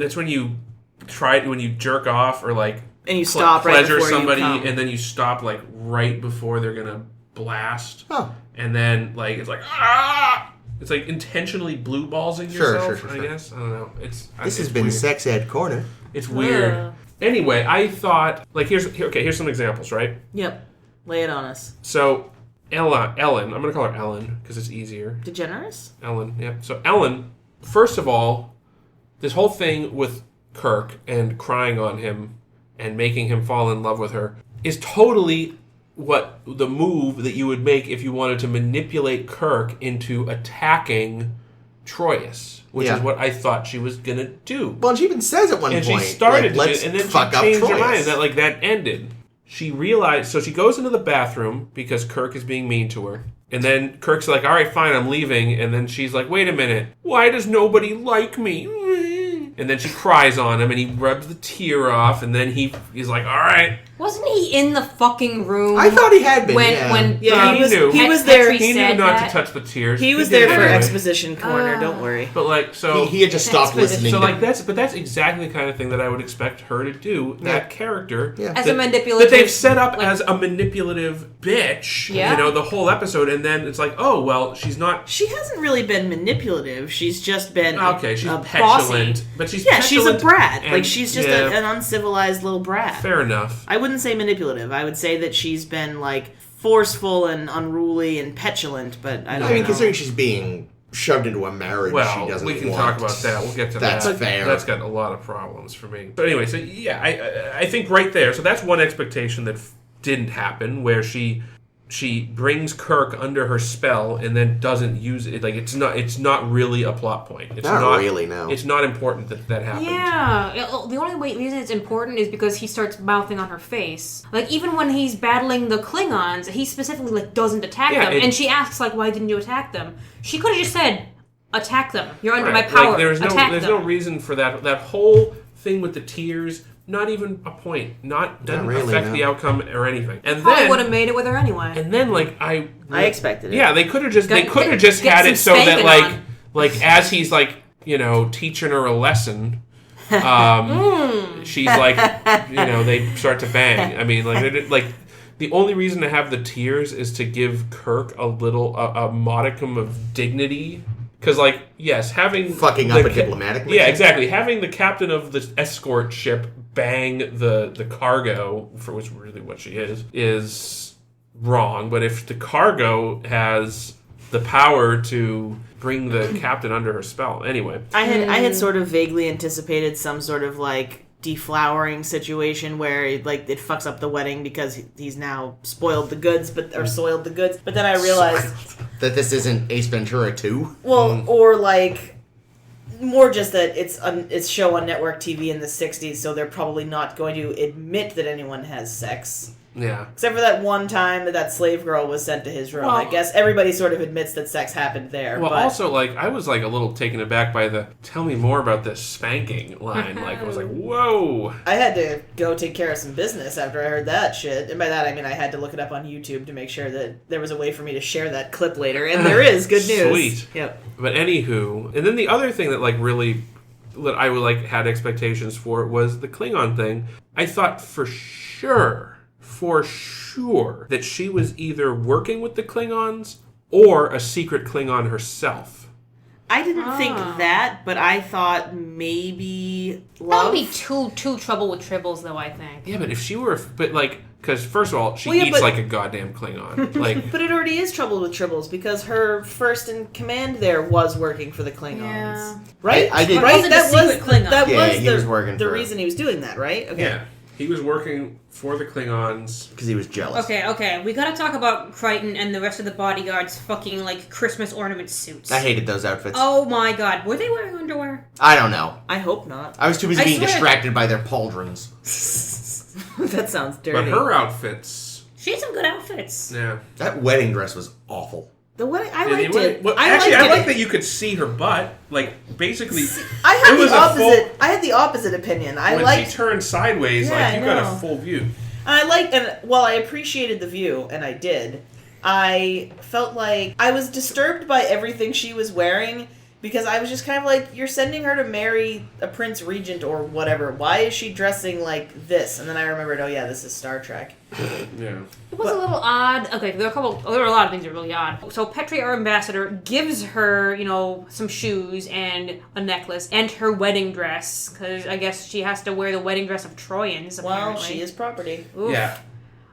when you jerk off or like and you stop right pleasure before somebody, you come. and then you stop like right before they're gonna blast, Oh. and then like it's like ah! It's like intentionally blue ballsing yourself. Sure. I guess I don't know. This it's has been weird. Sex Ed Corner. It's weird. Anyway, I thought like here's some examples, right? Yep. Lay it on us. So Ellen, I'm gonna call her Ellen because it's easier. DeGeneres? Ellen, yep. So Ellen, first of all, this whole thing with Kirk and crying on him and making him fall in love with her is totally what the move that you would make if you wanted to manipulate Kirk into attacking Troyius, which is what I thought she was gonna do. Well, she even says at one And point, she started to let's do, and then fuck she up changed her Troyius. mind. That ended. She realized, so she goes into the bathroom because Kirk is being mean to her. And then Kirk's like, all right, fine, I'm leaving. And then she's like, wait a minute, why does nobody like me? And then she cries on him, and he rubs the tear off, and then he's like, all right. Wasn't he in the fucking room? I thought he had been, when he knew. He was there. He knew not to touch the tears. He was there did for anyway. exposition corner. Don't worry. But like, so He had just stopped listening. So like that's exactly the kind of thing that I would expect her to do. That character, as a manipulative, that they've set up as a manipulative bitch. Yeah. The whole episode, and then it's like, oh well, she's not. She hasn't really been manipulative. She's just been She's a petulant, bossy. but she's she's a brat. and- Like she's just an uncivilized little brat. Fair enough. I wouldn't say manipulative. I would say that she's been like forceful and unruly and petulant. But I don't know. considering she's being shoved into a marriage she doesn't we can want. talk about that. We'll get to that. That's fair. That's got a lot of problems for me. But anyway, so yeah, I think right there. So that's one expectation that didn't happen, where she brings Kirk under her spell and then doesn't use it. Like it's not really a plot point. It's Not really, no. It's not important that happened. Yeah, the only reason it's important is because he starts mouthing on her face. Like even when he's battling the Klingons, he specifically like doesn't attack them, and she asks like, "Why didn't you attack them?" She could have just said, "Attack them. You're under my power." Like, there's attack no them. reason for that. That whole thing with the tears. Not even a point. Doesn't really, affect no. the outcome or anything. And Probably then would have made it with her anyway. And then I expected it. Yeah, they could have just Get had it so that spanking like as he's like teaching her a lesson, she's like they start to bang. I mean like the only reason to have the tears is to give Kirk a modicum of dignity. Because, like, yes, having... Fucking up a diplomatic mission? Yeah, exactly. Having the captain of the escort ship bang the cargo, for which really what she is wrong. But if the cargo has the power to bring the captain under her spell... Anyway. I had sort of vaguely anticipated some sort of, like, deflowering situation where it fucks up the wedding because he's now soiled the goods, but then I realized that this isn't Ace Ventura 2. Well, or like more just that it's show on network TV in the 60s, so they're probably not going to admit that anyone has sex. Yeah. Except for that one time that slave girl was sent to his room. Well, I guess everybody sort of admits that sex happened there. Well, but also, I was, a little taken aback by the tell me more about this spanking line. I was like, whoa. I had to go take care of some business after I heard that shit. And by that, I mean I had to look it up on YouTube to make sure that there was a way for me to share that clip later. And there is. Good news. Sweet. Yep. But anywho, and then the other thing that, really... that I had expectations for was the Klingon thing. I thought for sure that she was either working with the Klingons or a secret Klingon herself. I didn't think that, but I thought maybe love. That would be too trouble with tribbles, though, I think. Yeah, but if she were... But, like... Because, first of all, she eats like a goddamn Klingon. Like, but it already is trouble with tribbles, because her first in command there was working for the Klingons. Yeah. Right? I did. Right? That was he was working the reason he was doing that, right? Okay. Yeah. He was working for the Klingons. Because he was jealous. Okay. We gotta talk about Crichton and the rest of the bodyguards' fucking, like, Christmas ornament suits. I hated those outfits. Oh my god. Were they wearing underwear? I don't know. I hope not. I was too busy being distracted by their pauldrons. That sounds dirty. But her outfits... She had some good outfits. Yeah. That wedding dress was awful. The wedding, I liked it. Well, actually, I like that you could see her butt. Like, basically, I had the opposite. I had the opposite opinion. When she turned sideways, like you got a full view. While I appreciated the view, and I did, I felt like I was disturbed by everything she was wearing. Because I was just kind of like, you're sending her to marry a prince regent or whatever. Why is she dressing like this? And then I remembered, oh yeah, this is Star Trek. Yeah. It was a little odd. Okay, there were a lot of things that were really odd. So Petri, our ambassador, gives her, some shoes and a necklace and her wedding dress. Because I guess she has to wear the wedding dress of Troyans, apparently. Well, she is property. Oof. Yeah.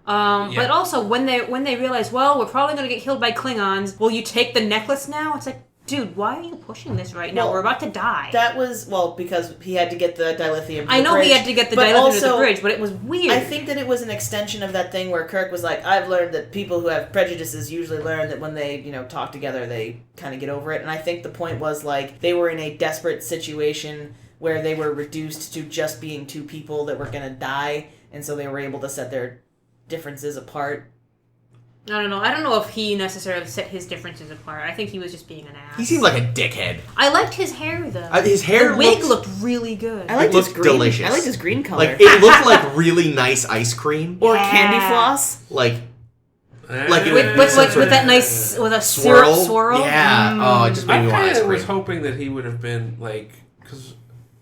But also, when they realize, well, we're probably going to get killed by Klingons, will you take the necklace now? It's like, dude, why are you pushing this right now? We're about to die. That was, because he had to get the dilithium to I know the bridge, he had to get the dilithium to the bridge, but it was weird. I think that it was an extension of that thing where Kirk was like, I've learned that people who have prejudices usually learn that when they, talk together, they kind of get over it. And I think the point was, like, they were in a desperate situation where they were reduced to just being two people that were going to die, and so they were able to set their differences apart. I don't know. I don't know if he necessarily set his differences apart. I think he was just being an ass. He seemed like a dickhead. I liked his hair, though. His hair The wig looked really good. I liked his green. Delicious. I liked his green color. Like, it looked like really nice ice cream. Or candy floss. Like with that nice, with a swirl. syrup swirl. Yeah. Oh, it just made me want ice I cream. was hoping that he would have been, like, because,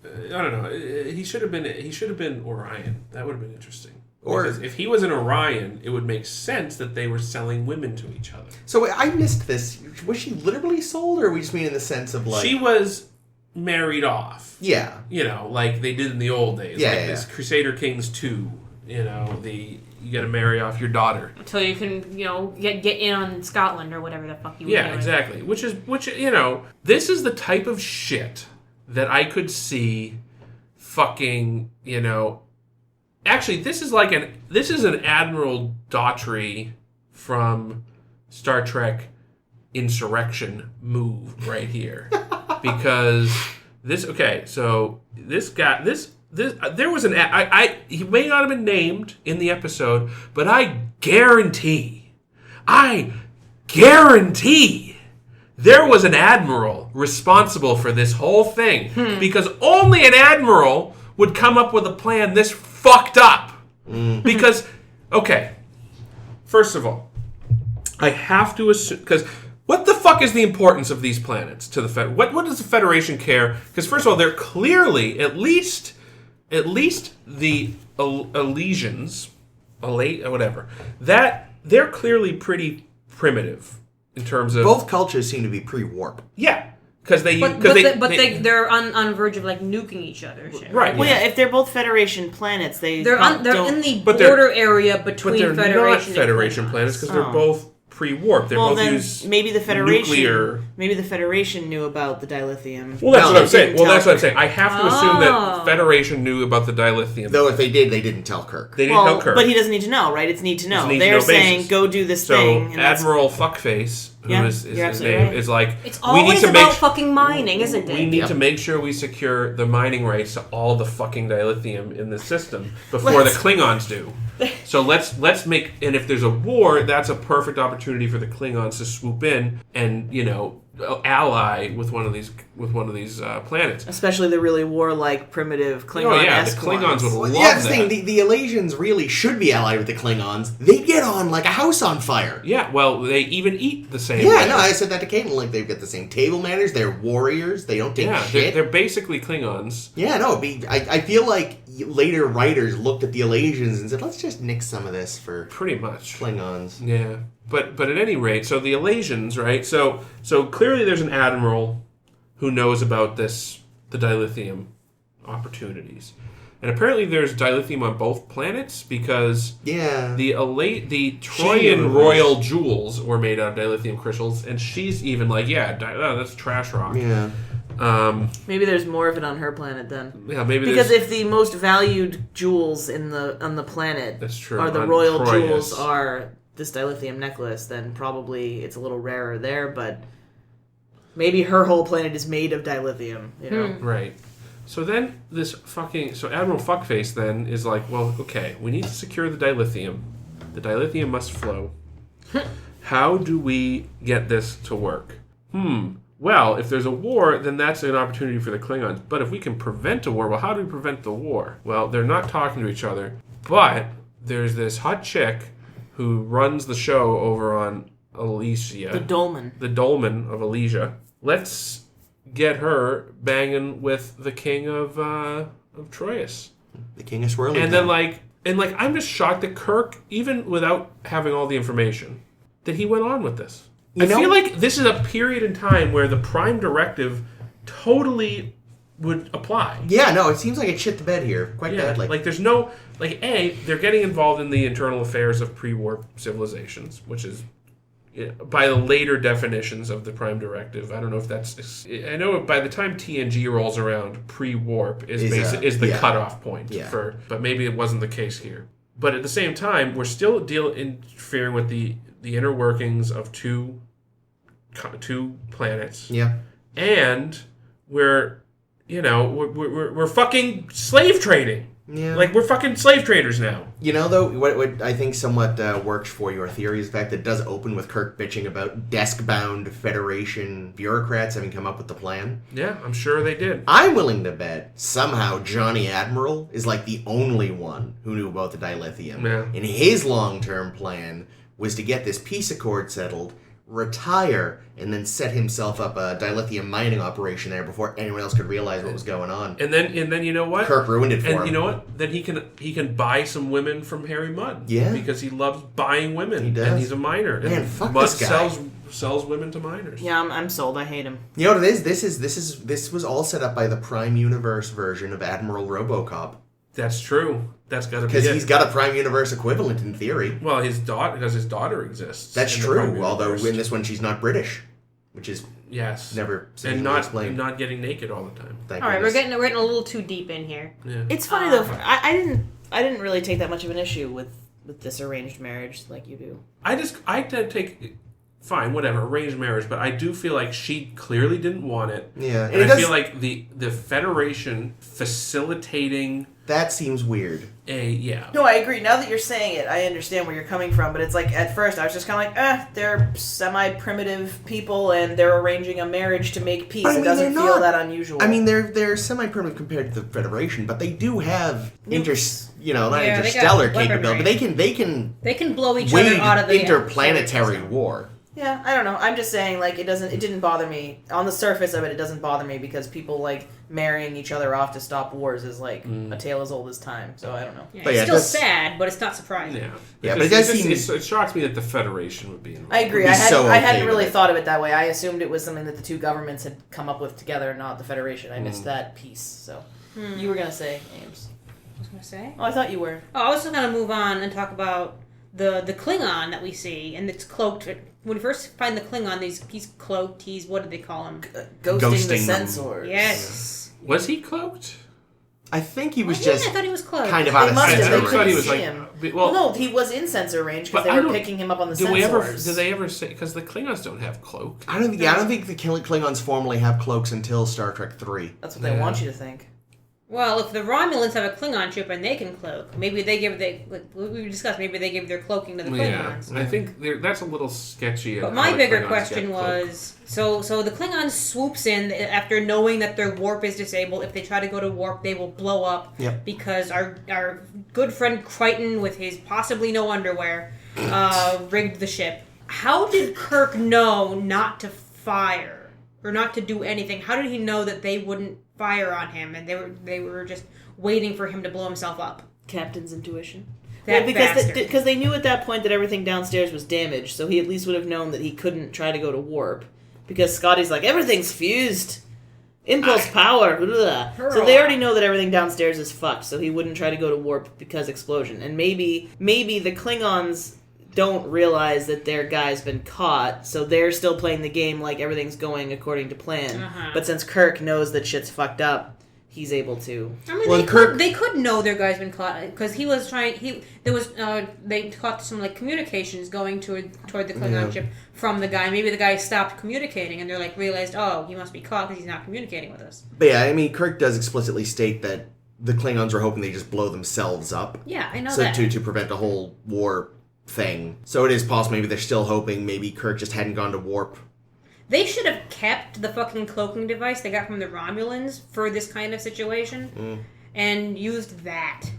I don't know, he should have been Orion. That would have been interesting. Or because if he was an Orion, it would make sense that they were selling women to each other. So I missed this. Was she literally sold, or we just mean in the sense of like she was married off? Yeah, like they did in the old days. Yeah, like this Crusader Kings 2. You got to marry off your daughter until you can, get in on Scotland or whatever the fuck you. Yeah, exactly. Which this is the type of shit that I could see, fucking, Actually, this is an Admiral Daughtry from Star Trek Insurrection move right here. Because this guy, there was he may not have been named in the episode, but I guarantee there was an admiral responsible for this whole thing. Because only an admiral would come up with a plan this fucked up. Because, okay, first of all, I have to assume, because what the fuck is the importance of these planets to the Fed? What does the Federation care? Because first of all, they're clearly, at least the Elysians, whatever, that they're clearly pretty primitive in terms of both cultures seem to be pre-warp. Yeah. They're on the verge of like nuking each other. Right. Well, yeah. If they're both Federation planets, they're in the border area between Federation. But they're Federation not Federation planets because they're both pre-warp. They both use maybe the Federation. Nuclear. Maybe the Federation knew about the dilithium. Well, that's what I'm saying. I have to assume that Federation knew about the dilithium. Though if they did, they didn't tell Kirk. They didn't tell Kirk. But he doesn't need to know, right? It's need to know. They're saying, go do this thing. So Admiral Fuckface, who is his name, is like, it's always about fucking mining, isn't it? We need to make sure we secure the mining rights to all the fucking dilithium in the system before the Klingons do. So let's make, and if there's a war, that's a perfect opportunity for the Klingons to swoop in and ally with one of these planets, especially the really warlike, primitive Klingon. Oh yeah, the Klingons would love that's that. The Elysians really should be allied with the Klingons. They get on like a house on fire. Yeah, well, they even eat the same. Yeah, no, I said that to Caitlin. Like they've got the same table manners. They're warriors. They don't take shit. They're basically Klingons. Yeah, no. I feel like later writers looked at the Elysians and said, let's just nix some of this for pretty much Klingons. Yeah. But at any rate, so the Elysians, right? So clearly there's an admiral who knows about the dilithium opportunities. And apparently there's dilithium on both planets because the Troyan royal jewels were made out of dilithium crystals, and she's even like, that's trash rock. Yeah. Maybe there's more of it on her planet then. Yeah, maybe because if the most valued jewels on the planet that's true. are the on royal Troyius. jewels are this dilithium necklace, then probably it's a little rarer there, but maybe her whole planet is made of dilithium, you know? Right. So then so Admiral Fuckface then is like, well, okay, we need to secure the dilithium. The dilithium must flow. How do we get this to work? Well, if there's a war, then that's an opportunity for the Klingons. But if we can prevent a war, well, how do we prevent the war? Well, they're not talking to each other, but there's this hot chick who runs the show over on Elysia. The dolmen. The dolmen of Elysia. Let's get her banging with the king of Troyius. The king of Swirly. And then I'm just shocked that Kirk, even without having all the information, that he went on with this. I feel like this is a period in time where the Prime Directive totally would apply. Yeah, no, it seems like it shit the bed here quite badly. Like there's no they're getting involved in the internal affairs of pre-war civilizations, which is by the later definitions of the Prime Directive. I don't know if that's. I know by the time TNG rolls around, pre-warp is the cutoff point for. But maybe it wasn't the case here. But at the same time, we're still interfering with the inner workings of two planets. Yeah, and we're fucking slave trading. Yeah. Like, we're fucking slave traders now. You know, though, what I think somewhat works for your theory is the fact that it does open with Kirk bitching about desk-bound Federation bureaucrats having come up with the plan. Yeah, I'm sure they did. I'm willing to bet somehow Johnny Admiral is like the only one who knew about the dilithium. Yeah. And his long-term plan was to get this peace accord settled, retire, and then set himself up a dilithium mining operation there before anyone else could realize what was going on. And then you know what? Kirk ruined it for him. And you know what? Then he can buy some women from Harry Mudd. Yeah. Because he loves buying women. He does. And he's a miner. Man, and fuck Mudd this guy. sells women to miners. Yeah, I'm sold. I hate him. You know what it is? This was all set up by the Prime Universe version of Admiral RoboCop. That's true. That's got to be Because it. he's got a Prime Universe equivalent in theory. Well, his daughter exists. That's true. Although in this one she's not British, which is never explained. Not getting naked all the time. All right, we're getting a little too deep in here. Yeah. It's funny though. I didn't really take that much of an issue with this arranged marriage like you do. I take fine, whatever, arranged marriage, but I do feel like she clearly didn't want it. Yeah, and I feel like the Federation facilitating. That seems weird. No, I agree. Now that you're saying it, I understand where you're coming from. But it's like, at first, I was just kind of like, they're semi-primitive people, and they're arranging a marriage to make peace. It doesn't feel that unusual. I mean, they're semi-primitive compared to the Federation, but they do have interstellar capability. But they can blow each other out of the interplanetary war. Yeah, I don't know. I'm just saying, like, it didn't bother me. On the surface of it, it doesn't bother me because people, like, marrying each other off to stop wars is, like, a tale as old as time. So, I don't know. Yeah, it's still sad, but it's not surprising. Yeah, but it shocks me that the Federation would be involved. I agree. I hadn't really thought of it that way. I assumed it was something that the two governments had come up with together, not the Federation. I missed that piece. So, you were going to say, Ames. I was going to say? Oh, I thought you were. Oh, I was just going to move on and talk about the Klingon that we see, and it's cloaked. When we first find the Klingon, he's cloaked. What do they call him? Ghosting the censors. Yes. Was he cloaked? I think he was I thought he was close. kind of out of They censor couldn't he was see like, him. well, no, he was in censor range because but they were picking him up on the sensors. Did they ever say? Because the Klingons don't have cloak. I don't think the Klingons formally have cloaks until Star Trek 3. That's what they want you to think. Well, if the Romulans have a Klingon ship and they can cloak, maybe they give we discussed. Maybe they give their cloaking to the Klingons. Yeah, I think that's a little sketchy. But my bigger question was: so the Klingon swoops in after knowing that their warp is disabled. If they try to go to warp, they will blow up because our good friend Crichton, with his possibly no underwear, rigged the ship. How did Kirk know not to fire or not to do anything? How did he know that they wouldn't fire on him and they were just waiting for him to blow himself up? Captain's intuition. Because they knew at that point that everything downstairs was damaged, so he at least would have known that he couldn't try to go to warp. Because Scotty's like, everything's fused. Impulse power. Blah. So they already know that everything downstairs is fucked, so he wouldn't try to go to warp because explosion. And maybe the Klingons don't realize that their guy's been caught, so they're still playing the game like everything's going according to plan. But since Kirk knows that shit's fucked up, he's able to. I mean, they could know their guy's been caught because he was trying. They caught some like communications going toward the Klingon ship from the guy. Maybe the guy stopped communicating, and they're like realized, oh, he must be caught because he's not communicating with us. But yeah, I mean, Kirk does explicitly state that the Klingons were hoping they just blow themselves up. Yeah, I know that. To prevent a whole war thing. So it is possible maybe they're still hoping maybe Kirk just hadn't gone to warp. They should have kept the fucking cloaking device they got from the Romulans for this kind of situation and used that.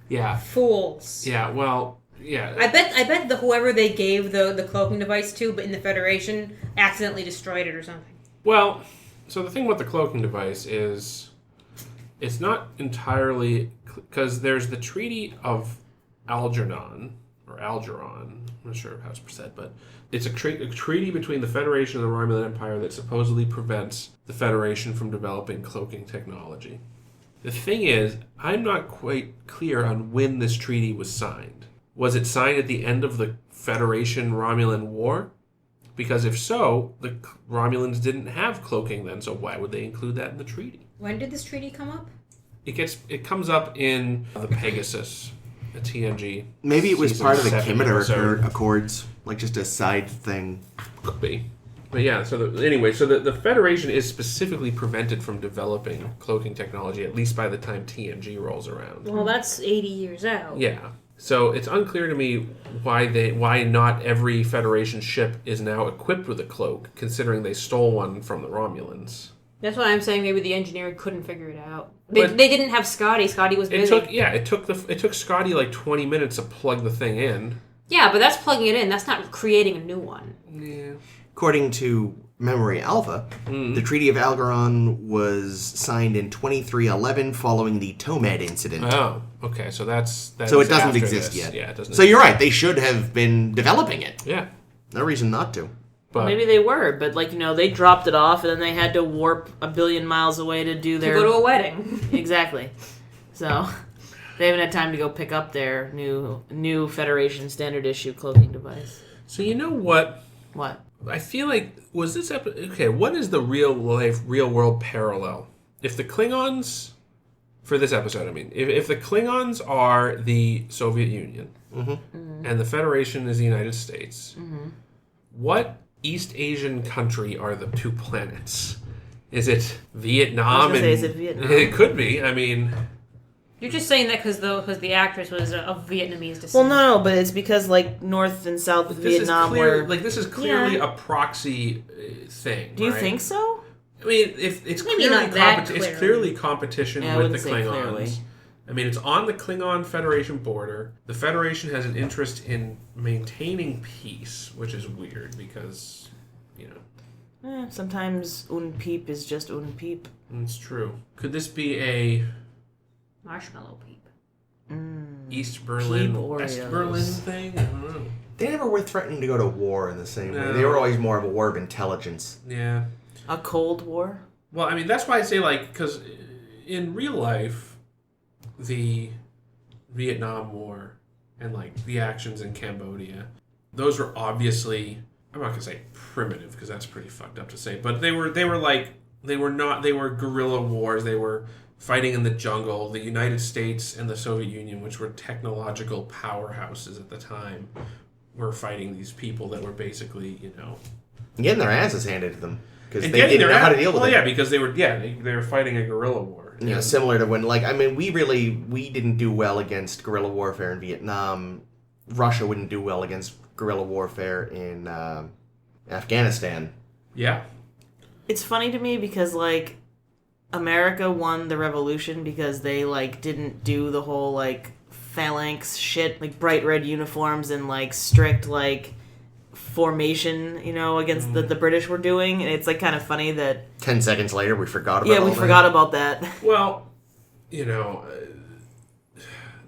Yeah. Fools. Yeah, well, yeah. I bet whoever they gave the cloaking device to, but in the Federation, accidentally destroyed it or something. Well, so the thing with the cloaking device is it's not entirely... Because there's the Treaty of Algernon, or Algeron, I'm not sure how it's said, but it's a treaty between the Federation and the Romulan Empire that supposedly prevents the Federation from developing cloaking technology. The thing is, I'm not quite clear on when this treaty was signed. Was it signed at the end of the Federation-Romulan War? Because if so, the Romulans didn't have cloaking then, so why would they include that in the treaty? When did this treaty come up? It comes up in the Pegasus. A TNG. Maybe it was part of the Kimeter Accords, like just a side thing. Could be. But yeah, so the Federation is specifically prevented from developing cloaking technology, at least by the time TNG rolls around. Well, that's 80 years out. Yeah. So it's unclear to me why not every Federation ship is now equipped with a cloak, considering they stole one from the Romulans. That's why I'm saying maybe the engineer couldn't figure it out. They didn't have Scotty. Scotty was busy. It took Scotty like 20 minutes to plug the thing in. Yeah, but that's plugging it in. That's not creating a new one. Yeah. According to Memory Alpha, the Treaty of Algeron was signed in 2311 following the Tomed incident. Oh, okay. So so it doesn't exist yet. Yeah, it doesn't. So you're right. They should have been developing it. Yeah. No reason not to. But maybe they were, but they dropped it off, and then they had to warp 1 billion miles away to do their... To go to a wedding. Exactly. So, they haven't had time to go pick up their new Federation standard issue cloaking device. So you know what? What? I feel like, was this okay, what is the real world parallel? If the Klingons, for this episode, I mean, if the Klingons are the Soviet Union, and the Federation is the United States, what East Asian country are the two planets? Is it Vietnam? Is it Vietnam? It could be. I mean, you're just saying that because the actress was of Vietnamese descent. Well, no, but it's because North and South Vietnam were this is clearly a proxy thing. Do you think so? I mean, if it's clearly competition with the Klingons. Clearly. I mean, it's on the Klingon Federation border. The Federation has an interest in maintaining peace, which is weird because, sometimes un peep is just un peep. It's true. Could this be a... Marshmallow peep. East Berlin, peep West Berlin thing? I don't know. They never were threatening to go to war in the same way. They were always more of a war of intelligence. Yeah. A Cold War? Well, I mean, that's why I say, because in real life... the Vietnam War and the actions in Cambodia, those were obviously, I'm not gonna say primitive because that's pretty fucked up to say, but they were guerrilla wars. They were fighting in the jungle. The United States and the Soviet Union, which were technological powerhouses at the time, were fighting these people that were basically getting their asses handed to them because they didn't know how to deal with it. Yeah, because they were fighting a guerrilla war. Similar to when, we didn't do well against guerrilla warfare in Vietnam. Russia wouldn't do well against guerrilla warfare in Afghanistan. Yeah. It's funny to me because, America won the revolution because they, didn't do the whole, phalanx shit, bright red uniforms and, strict, formation, against the British were doing, and it's kind of funny that 10 seconds later we forgot about that. Yeah, we forgot about that. Well, the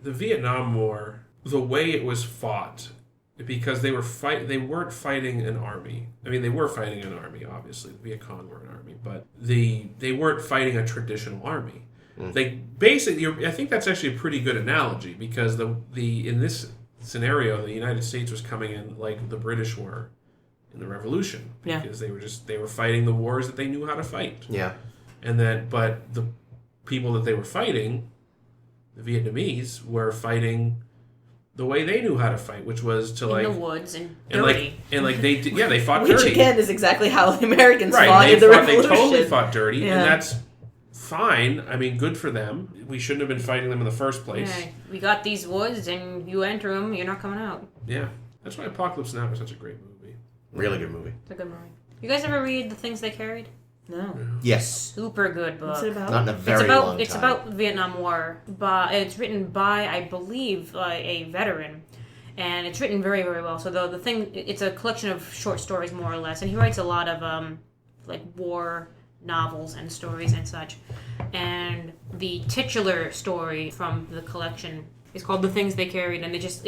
Vietnam War, the way it was fought because they weren't fighting an army. I mean, they were fighting an army, obviously. The Viet Cong were an army, but they weren't fighting a traditional army. They basically, I think that's actually a pretty good analogy, because in this scenario, the United States was coming in like the British were in the Revolution, because they were fighting the wars that they knew how to fight. Yeah. But the people that they were fighting, the Vietnamese, were fighting the way they knew how to fight, which was to in like the woods and dirty. They fought Which dirty. again is exactly how the Americans Right, fought in the Revolution. They totally fought dirty, and Yeah. that's fine. I mean, good for them. We shouldn't have been fighting them in the first place. Yeah, we got these woods, and you enter them, you're not coming out. Yeah, that's why Apocalypse Now is such a great movie. Really good movie. It's a good movie. You guys ever read The Things They Carried? No. Yes. Super good book. What's it about? Not in a very long time. It's about Vietnam War. It's written by, I believe, a veteran. And it's written very, very well. So the thing, it's a collection of short stories, more or less. And he writes a lot of like war novels and stories and such. And the titular story from the collection is called The Things They Carried. And it just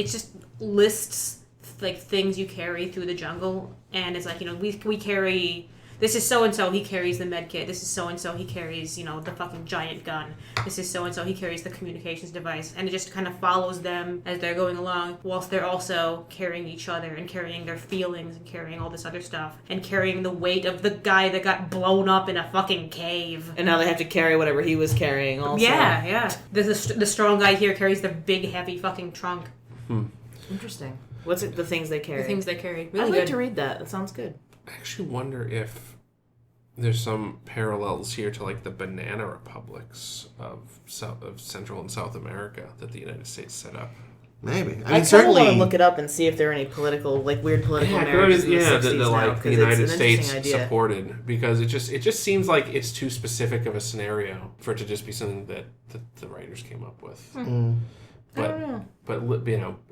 lists like things you carry through the jungle. And it's like, we carry... This is so-and-so, he carries the med kit. This is so-and-so, he carries, the fucking giant gun. This is so-and-so, he carries the communications device. And it just kind of follows them as they're going along, whilst they're also carrying each other and carrying their feelings and carrying all this other stuff. And carrying the weight of the guy that got blown up in a fucking cave. And now they have to carry whatever he was carrying also. Yeah. The strong guy here carries the big, heavy fucking trunk. Interesting. What's it? The Things They Carried. The Things They Carried. Really I'd like good. to read that. That sounds good. I actually wonder if there's some parallels here to like the banana republics of Central and South America that the United States set up. Maybe. I certainly want to look it up and see if there are any weird political narratives in the 60s now, like the 'cause it's United an States interesting idea. supported, because it just seems like it's too specific of a scenario for it to just be something that the writers came up with. I don't know. But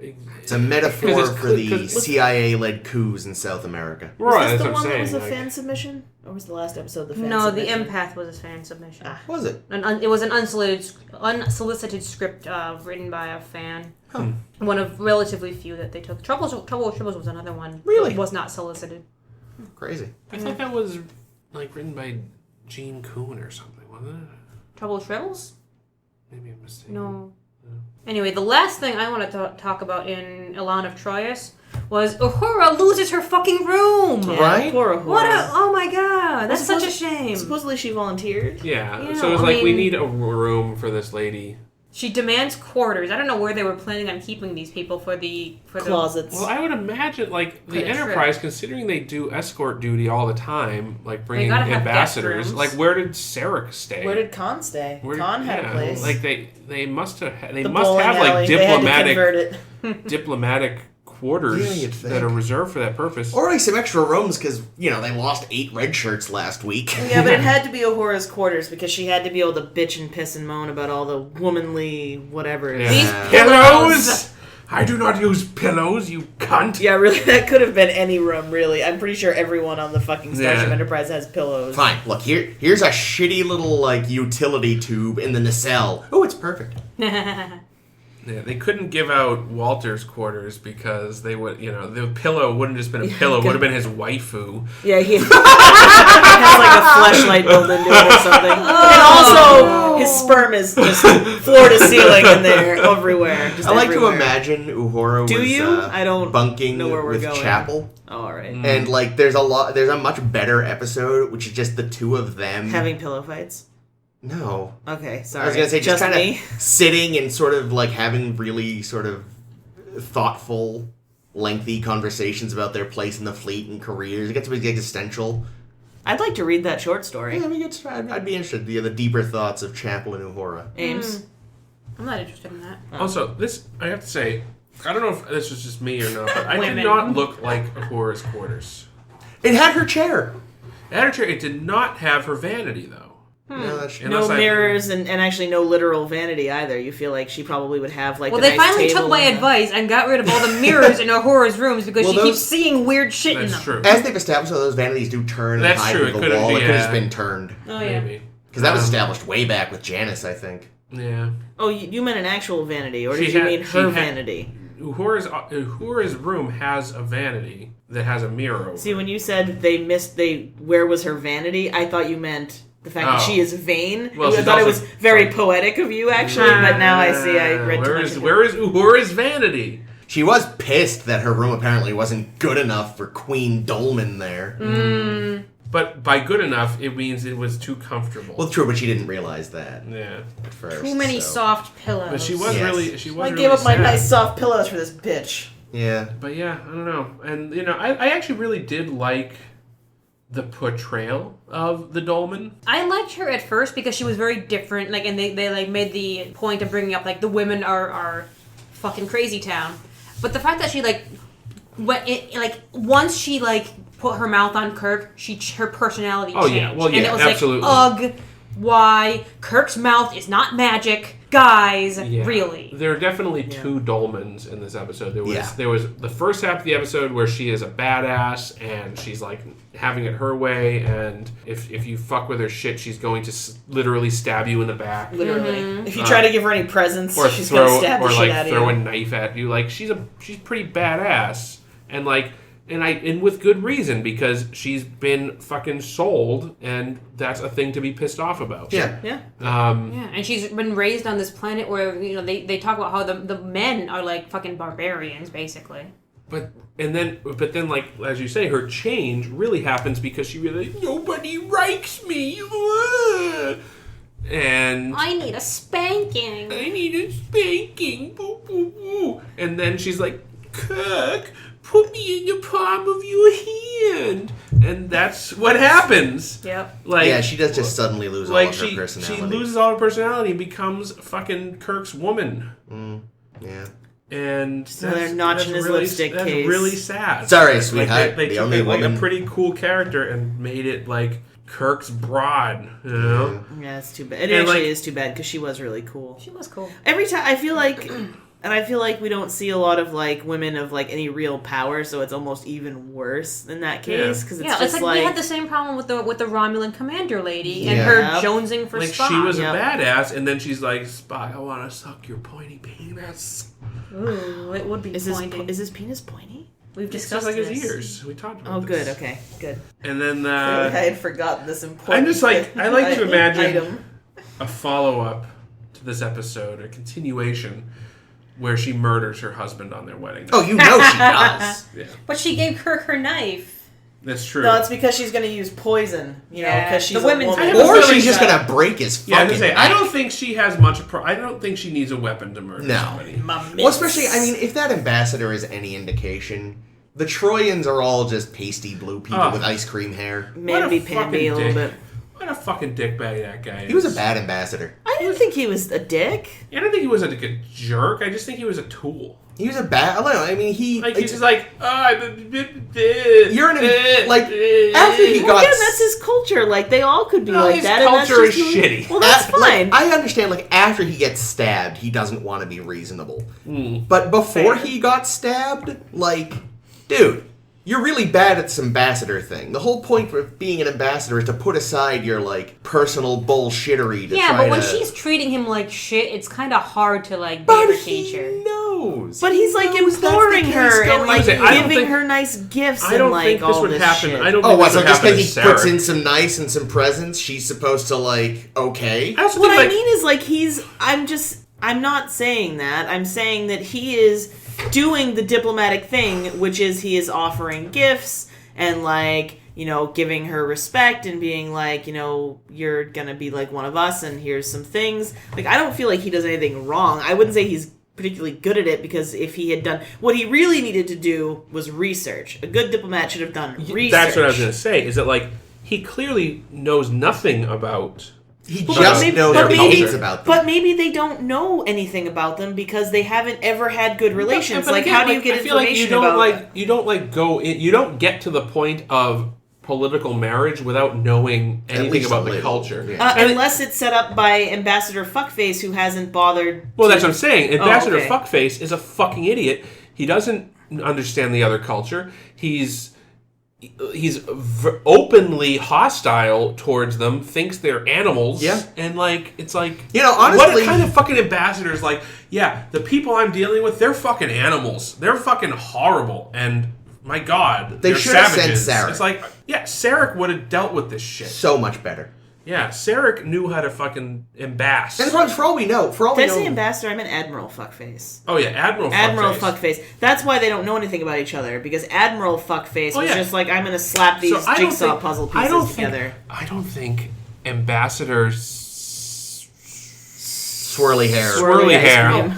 it's a metaphor for the 'cause- CIA-led coups in South America. Was right, this that's the what I'm one that saying. was a like- fan submission? Or was the last episode the fan No, the submission? Empath was a fan submission. Was it? It was an unsolicited script written by a fan. One of relatively few that they took. Trouble with Tribbles was another one. Really? It was not solicited. Crazy. I thought that was like written by Gene Coon or something, wasn't it? Trouble with Tribbles? Maybe I'm mistaken. No. Anyway, the last thing I want to talk about in Elaan of Troyius was Uhura loses her fucking room. Yeah, Right? Poor Uhura. Oh my god, that's such a shame. Supposedly she volunteered. Yeah, You so know, it was I like, we mean- need a room for this lady. She demands quarters. I don't know where they were planning on keeping these people for the Closets. Well, I would imagine, like, the For the Enterprise, considering they do escort duty all the time, like, bringing gotta have ambassadors, guest rooms. like, where did Sarek stay? Where did Khan stay? Khan had a place. Like, they must have, they The must bowling have, alley. like, They had to convert it. diplomatic quarters Yeah, you'd think. that are reserved for that purpose. Or like some extra rooms because, they lost 8 red shirts last week. Yeah, but it had to be Uhura's quarters because she had to be able to bitch and piss and moan about all the womanly whatever. Yeah. These Pillows! I do not use pillows, you cunt! Yeah, really, that could have been any room, really. I'm pretty sure everyone on the fucking Starship Yeah. Enterprise has pillows. Fine. Look, here's a shitty little, utility tube in the nacelle. Oh, it's perfect. Yeah, they couldn't give out Walter's quarters because they would, the pillow wouldn't just been a pillow, it would have been his waifu. Yeah, he has like a flashlight built into it or something. And also, his sperm is just floor to ceiling in there, everywhere. Just I like everywhere. to imagine Uhura Do was you? I don't bunking know where we're with going. Chapel. Oh, all right. And, there's a much better episode, which is just the two of them. Having pillow fights? No. Okay, sorry. I was going to say, just kind me? of sitting and sort of, having really sort of thoughtful, lengthy conversations about their place in the fleet and careers. It gets to be existential. I'd like to read that short story. Yeah, I'd be interested. The deeper thoughts of Chapel and Uhura. Ames? I'm not interested in that. Also, this, I have to say, I don't know if this was just me or not, but I did Women. not look like Uhura's quarters. It had her chair. It did not have her vanity, though. No, that's true. No Unless I- mirrors and actually no literal vanity either. You feel like she probably would have Well, a they nice finally table took my and advice and got rid of all the mirrors in Uhura's rooms because Well, she those- keeps seeing weird shit in That's them. true. As they've established, though, those vanities do turn and That's hide true, in it the could've wall. been- It could have just yeah. been turned. Oh, yeah. Maybe. Because that was established way back with Janice, I think. Yeah. Oh, you meant an actual vanity, or She did you had- mean she her had- vanity? Uhura's room has a vanity that has a mirror over. See, when you said where was her vanity, I thought you meant the fact that she is vain. Well, I thought it was very poetic of you, actually, but now I see I read too much. Where is Uhura's vanity? She was pissed that her room apparently wasn't good enough for Queen Dolmen there. But by good enough, it means it was too comfortable. Well, true, but she didn't realize that. Yeah. At first, Too many soft pillows. But she was really. She was. I really gave up my sad. nice soft pillows for this bitch. Yeah. But yeah, I don't know. And, I actually really did like the portrayal of the Dolmen. I liked her at first because she was very different. Like, and they like made the point of bringing up like the women are fucking crazy town. But the fact that she once she put her mouth on Kirk, her personality changed. Oh yeah, well yeah, and it was absolutely. Ugh, why Kirk's mouth is not magic, guys? Yeah. Really? There are definitely two Dolmens in this episode. There was the first half of the episode where she is a badass and she's having it her way, and if you fuck with her shit, she's going to literally stab you in the back. Literally, if you try to give her any presents, she's throw, gonna stab the shit out of you. Or throw a knife at you. She's pretty badass, and and with good reason, because she's been fucking sold, and that's a thing to be pissed off about. Yeah. Yeah. And she's been raised on this planet where they talk about how the men are like fucking barbarians, basically. But then, as you say, her change really happens because she really nobody likes me, and I need a spanking. Boo, boo, boo. And then she's like, Kirk, put me in the palm of your hand, and that's what happens. Yep. She does just suddenly lose all of her personality. She loses all her personality and becomes fucking Kirk's woman. Yeah. And they're notching his lipstick that's case. really sad. Sorry, sweetheart. They the took only woman. a pretty cool character and made it Kirk's broad, Yeah, it's too bad. It actually is too bad because she was really cool. She was cool. Every time I feel like we don't see a lot of women of any real power, so it's almost even worse in that case because it's just we had the same problem with the Romulan commander lady and her jonesing for Spock. She was a badass, and then she's like, Spock, I want to suck your pointy penis. Ooh, it would be pointy. Is his penis pointy? We've Just discussed like this. his ears. We talked about Oh, this. good. Okay, good. And then I had forgotten this important. I'm just I like to imagine item. a follow-up to this episode, a continuation, where she murders her husband on their wedding night. Oh, she does. Yeah, But she gave Kirk her knife. that's true. No, it's because she's going to use poison. Because she's The women's- a woman. Or she's just gonna break his fucking I was gonna say, I neck. don't think she has much. I don't think she needs a weapon to murder somebody. Well, especially, if that ambassador is any indication, the Troyans are all just pasty blue people with ice cream hair. Mamby-pamby a little bit. What a fucking dickbag that guy is. He was a bad ambassador. I didn't think he was a dick. I don't think he was a jerk. I just think he was a tool. He was a bad. I don't know. He's He's just you're an after he got. Again, that's his culture. They all could be like his that. And that's culture just is shitty. Well, that's fine. I understand. After he gets stabbed, he doesn't want to be reasonable. But before he got stabbed, dude, you're really bad at this ambassador thing. The whole point of being an ambassador is to put aside your personal bullshittery. But when she's treating him like shit, it's kind of hard to But irritate her. he knows. But he's that's imploring the her case and going giving her nice gifts I don't and think this all would this happen. shit. I don't Oh, think what? this So would just happen because to he puts Sarah. in some nice and some presents, she's supposed to okay? I also What think, I mean is I'm not saying that. I'm saying that he is doing the diplomatic thing, which is he is offering gifts and giving her respect and being you're gonna be one of us and here's some things. I don't feel like he does anything wrong. I wouldn't say he's particularly good at it because if he had done what he really needed to do was research. A good diplomat should have done research. That's what I was going to say. Is that he clearly knows nothing about. He just knows opinions about them. But maybe they don't know anything about them because they haven't ever had good relations. But again, how do you get information about them? You don't go in, you don't get to the point of political marriage without knowing anything about the culture. Yeah. Unless it's set up by Ambassador Fuckface who hasn't bothered. Well, that's what I'm saying. Ambassador okay. Fuckface is a fucking idiot. He doesn't understand the other culture. He's openly hostile towards them, thinks they're animals. Yeah. And, like, it's like... honestly... What kind of fucking ambassador is like, yeah, the people I'm dealing with, they're fucking animals. They're fucking horrible. And, my God, they they're should have savages. sent Sarek. It's like, yeah, Sarek would have dealt with this shit. So much better. Yeah, Sarek knew how to fucking embass. And for all we know... Did I say ambassador? I meant Admiral Fuckface. Oh, yeah, Admiral Fuckface. That's why they don't know anything about each other, because Admiral Fuckface was just like, I'm going to slap these jigsaw puzzle pieces together. I don't think Ambassador... Swirly hair. Swirly hair. Oh,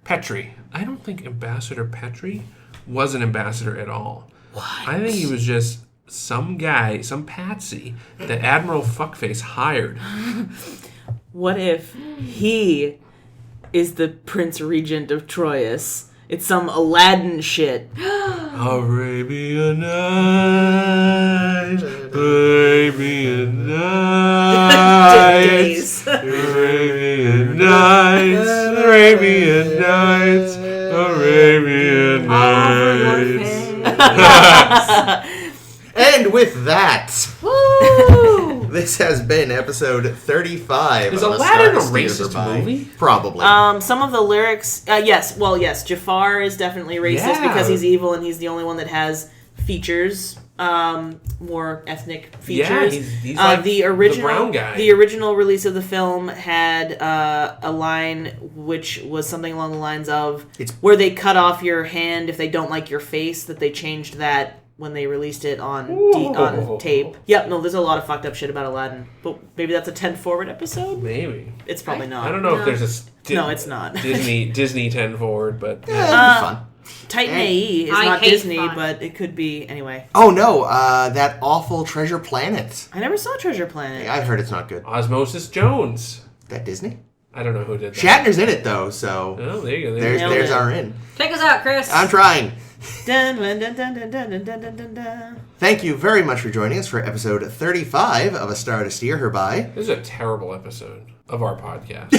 Petrie. I don't think Ambassador Petrie was an ambassador at all. What? I think he was just some guy, some patsy that Admiral Fuckface hired. What if he is the Prince Regent of Troyius? It's some Aladdin shit. Arabian Nights, Arabian Nights, Arabian Nights, Arabian Nights, Arabian Nights. And with that, Woo! this has been episode 35. Is of Aladdin a Star to Steer racist By. movie? Probably. Some of the lyrics, yes. Jafar is definitely racist because he's evil and he's the only one that has features, more ethnic features. Yeah, he's like the original brown guy. The original release of the film had a line which was something along the lines of where they cut off your hand if they don't like your face, that they changed that when they released it on tape. Yep, no, there's a lot of fucked up shit about Aladdin. But maybe that's a 10 Forward episode? Maybe. It's probably not. I don't know if there's a... No, it's not. Disney 10 Forward, but... Yeah, that'd be fun. Titan AE is not Disney, but it could be. Anyway. Oh, no, that awful Treasure Planet. I never saw Treasure Planet. I've heard it's not good. Osmosis Jones. That Disney? I don't know who did that. Shatner's in it, though, so... Oh, there you go. There's our in. Check us out, Chris. I'm trying. Dun, dun, dun, dun, dun, dun, dun, dun, dun, dun. Thank you very much for joining us for episode 35 of A Star to Steer Her By. This is a terrible episode of our podcast.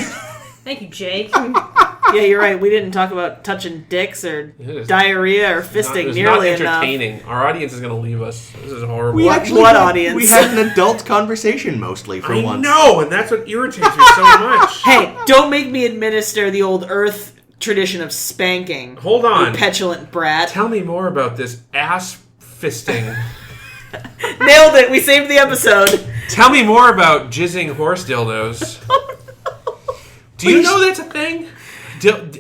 Thank you, Jake. Yeah, you're right. We didn't talk about touching dicks or diarrhea or fisting nearly enough. It's not enough. entertaining. Our audience is going to leave us. This is horrible. What audience? We had an adult conversation mostly for once. I know, and that's what irritates me so much. Hey, don't make me administer the old Earth tradition of spanking. Hold on. You petulant brat. Tell me more about this ass fisting. Nailed it. We saved the episode. Tell me more about jizzing horse dildos. Do you know that's a thing?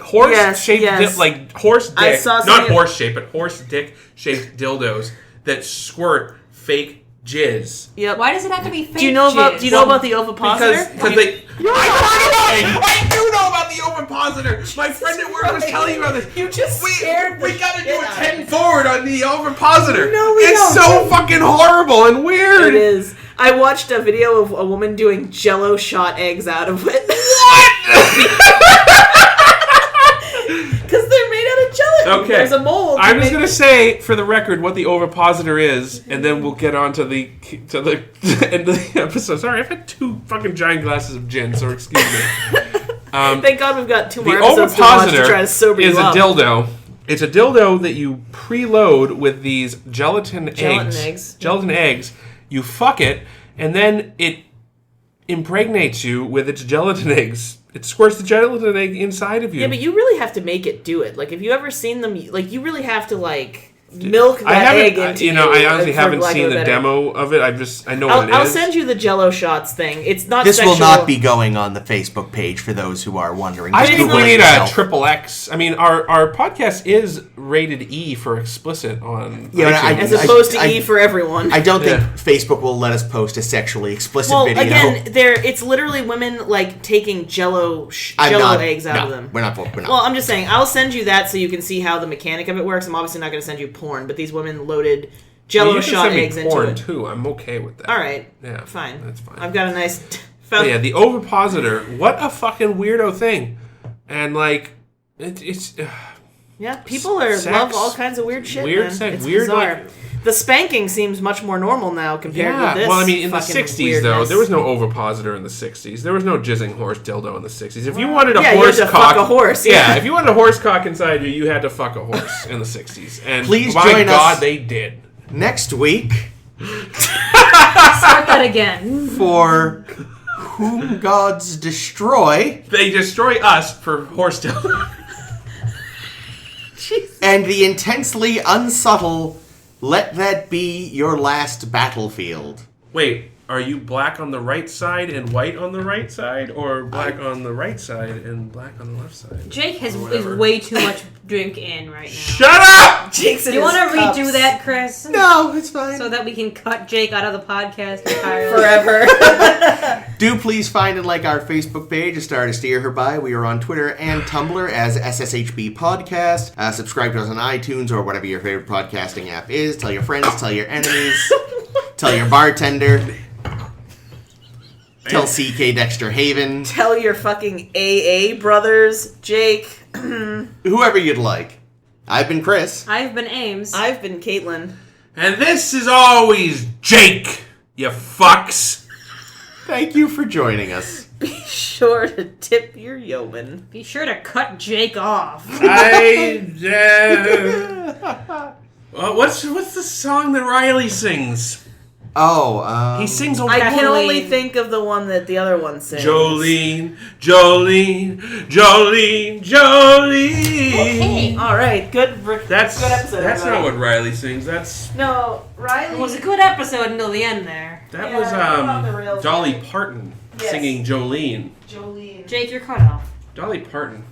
Horse-shaped, like horse dick. I saw not horse-shaped, but horse dick-shaped dildos that squirt fake jizz. Yep. Why does it have to be fake? Do you know about the ovipositor? Because they. I do know about the ovipositor. My friend at work was telling you about this. You just scared We gotta do a 10 Forward on the ovipositor. No, we It's don't. so fucking horrible and weird. It is. I watched a video of a woman doing Jello shot eggs out of it. What? Because they're made out of gelatin. Okay. There's a mold. I'm just gonna say for the record what the ovipositor is, and then we'll get on to the end of the episode. Sorry, I've had 2 fucking giant glasses of gin, so excuse me. Thank God we've got 2 The more episodes to watch to try to sober ovipositor is you a up. dildo. It's a dildo that you preload with these gelatin eggs. Gelatin eggs. You fuck it, and then it impregnates you with its gelatin eggs. It squirts the gelatin egg inside of you. Yeah, but you really have to make it do it. Like, if you ever seen them, like, you really have to, like, milk that egg into you. I honestly haven't for seen the demo of it. I know what it is. I'll send you the Jello shots thing. It's not This sexual. will not be going on the Facebook page for those who are wondering. I Just think Google we it need a yourself. XXX. I mean, our podcast is rated E for explicit on iTunes. As opposed to E for everyone. I don't think Facebook will let us post a sexually explicit video. Again, it's literally women, like, taking Jello eggs out of them. We're not. Well, I'm just saying, I'll send you that so you can see how the mechanic of it works. I'm obviously not going to send you porn, but these women loaded Jello shot eggs into porn it. Too. I'm okay with that. All right. Yeah. Fine. That's fine. I've got a nice... Yeah, the ovipositor. What a fucking weirdo thing. And, like, it's... Yeah, people love all kinds of weird shit, Weird man. sex. It's Weird, bizarre. like... The spanking seems much more normal now compared with this. Well, I mean, in the fucking 60s, weirdness. though, there was no ovipositor in the 60s. There was no jizzing horse dildo in the 60s. If you wanted a you horse had to cock... fuck a horse, yeah. If you wanted a horse cock inside you, you had to fuck a horse in the 60s. And Please by join God, us. they did. next week, Start that again. for Whom Gods Destroy, They destroy us for Horsetail. and the intensely unsubtle Let That Be Your Last Battlefield. Wait, are you black on the right side and white on the right side, or black on the right side and black on the left side? Jake is way too much drink in right now. Shut up! Jake's in Do you his want to cups. redo that, Chris? No, it's fine. So that we can cut Jake out of the podcast entirely. Forever. Do please find and like our Facebook page, A Star to Steer Her By. We are on Twitter and Tumblr as SSHB Podcast. Subscribe to us on iTunes or whatever your favorite podcasting app is. Tell your friends, tell your enemies, tell your bartender, tell CK Dexter Haven, Tell your fucking AA brothers, Jake. whoever you'd like. I've been Chris. I've been Ames. I've been Caitlin. And this is always Jake, you fucks. Thank you for joining us. Be sure to tip your yeoman. Be sure to cut Jake off. What's the song that Riley sings? Oh, He sings. I can Kathleen. only think of the one that the other one sings. Jolene, Jolene, Jolene, Jolene. Okay. All right, good. That's good episode. That's not everybody. what Riley sings. That's No, Riley. It was a good episode until the end there. that Yeah, was off the rails. Dolly Parton Yes. singing Jolene. Jolene. Jake, you're cut off. Dolly Parton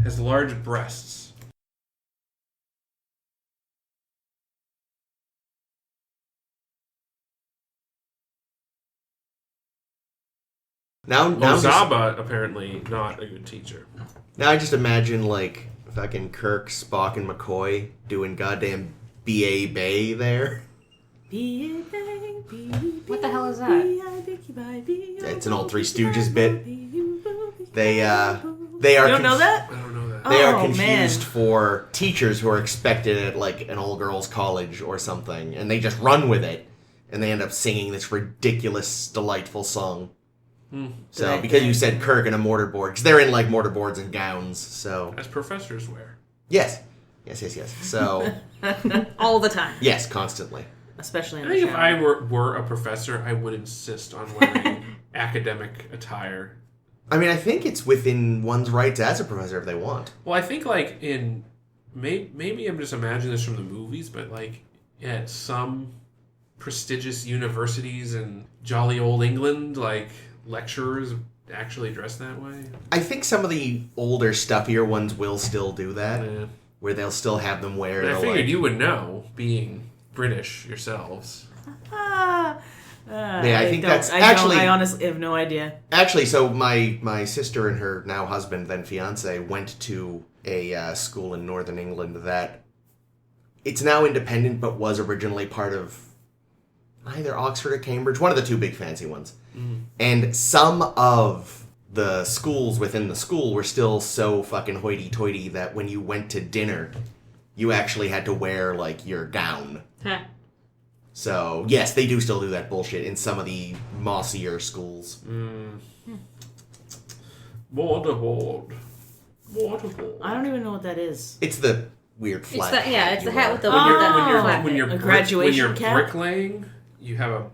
has large breasts. now Zaba apparently not a good teacher. I just imagine, like, fucking Kirk, Spock, and McCoy doing goddamn B.A. Bay there. What the hell is that? It's an old Three Stooges bit. They are. You don't know that? I don't know that. They are Oh, confused man. for teachers who are expected at like an all girls college or something, and they just run with it, and they end up singing this ridiculous, delightful song. So because you said Kirk and a mortarboard, because they're in like mortarboards and gowns, so As professors wear. yes. So All the time. yes, constantly. Especially in I the think if shower. I were a professor, I would insist on wearing academic attire. I mean, I think it's within one's rights as a professor if they want. Well, I think like in maybe I'm just imagining this from the movies, but like at some prestigious universities in jolly old England, like lecturers actually dress that way. I think some of the older, stuffier ones will still do that, Yeah. where they'll still have them wear. And I the, figured like, you would know, being British yourselves. I think don't. that's I actually- I honestly have no idea. Actually, so my sister and her now husband, then fiance, went to a school in northern England that it's now independent, but was originally part of either Oxford or Cambridge, one of the two big fancy ones. And some of the schools within the school were still so fucking hoity-toity that when you went to dinner, you actually had to wear like your gown. Huh. So yes, they do still do that bullshit in some of the mossier schools. Waterboard. I don't even know what that is. It's the weird flat. It's the it's the you hat wear. with the When you're flat when bit. you're A graduation cap? bricklaying, you have a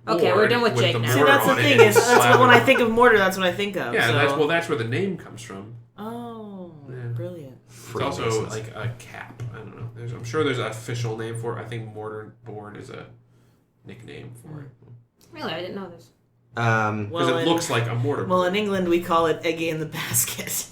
Okay, we're board done with Jake the now. See, mortar that's the on it thing and is, that's slab when it I up. think of mortar, that's what I think of. Yeah, so. that's where the name comes from. Oh, Yeah. brilliant. It's also like a cap. I don't know. I'm sure there's an official name for it. I think mortar board is a nickname for it Really, I didn't know this. Um, because Well, it looks like a mortar Well, board. in England, we call it eggy in the basket.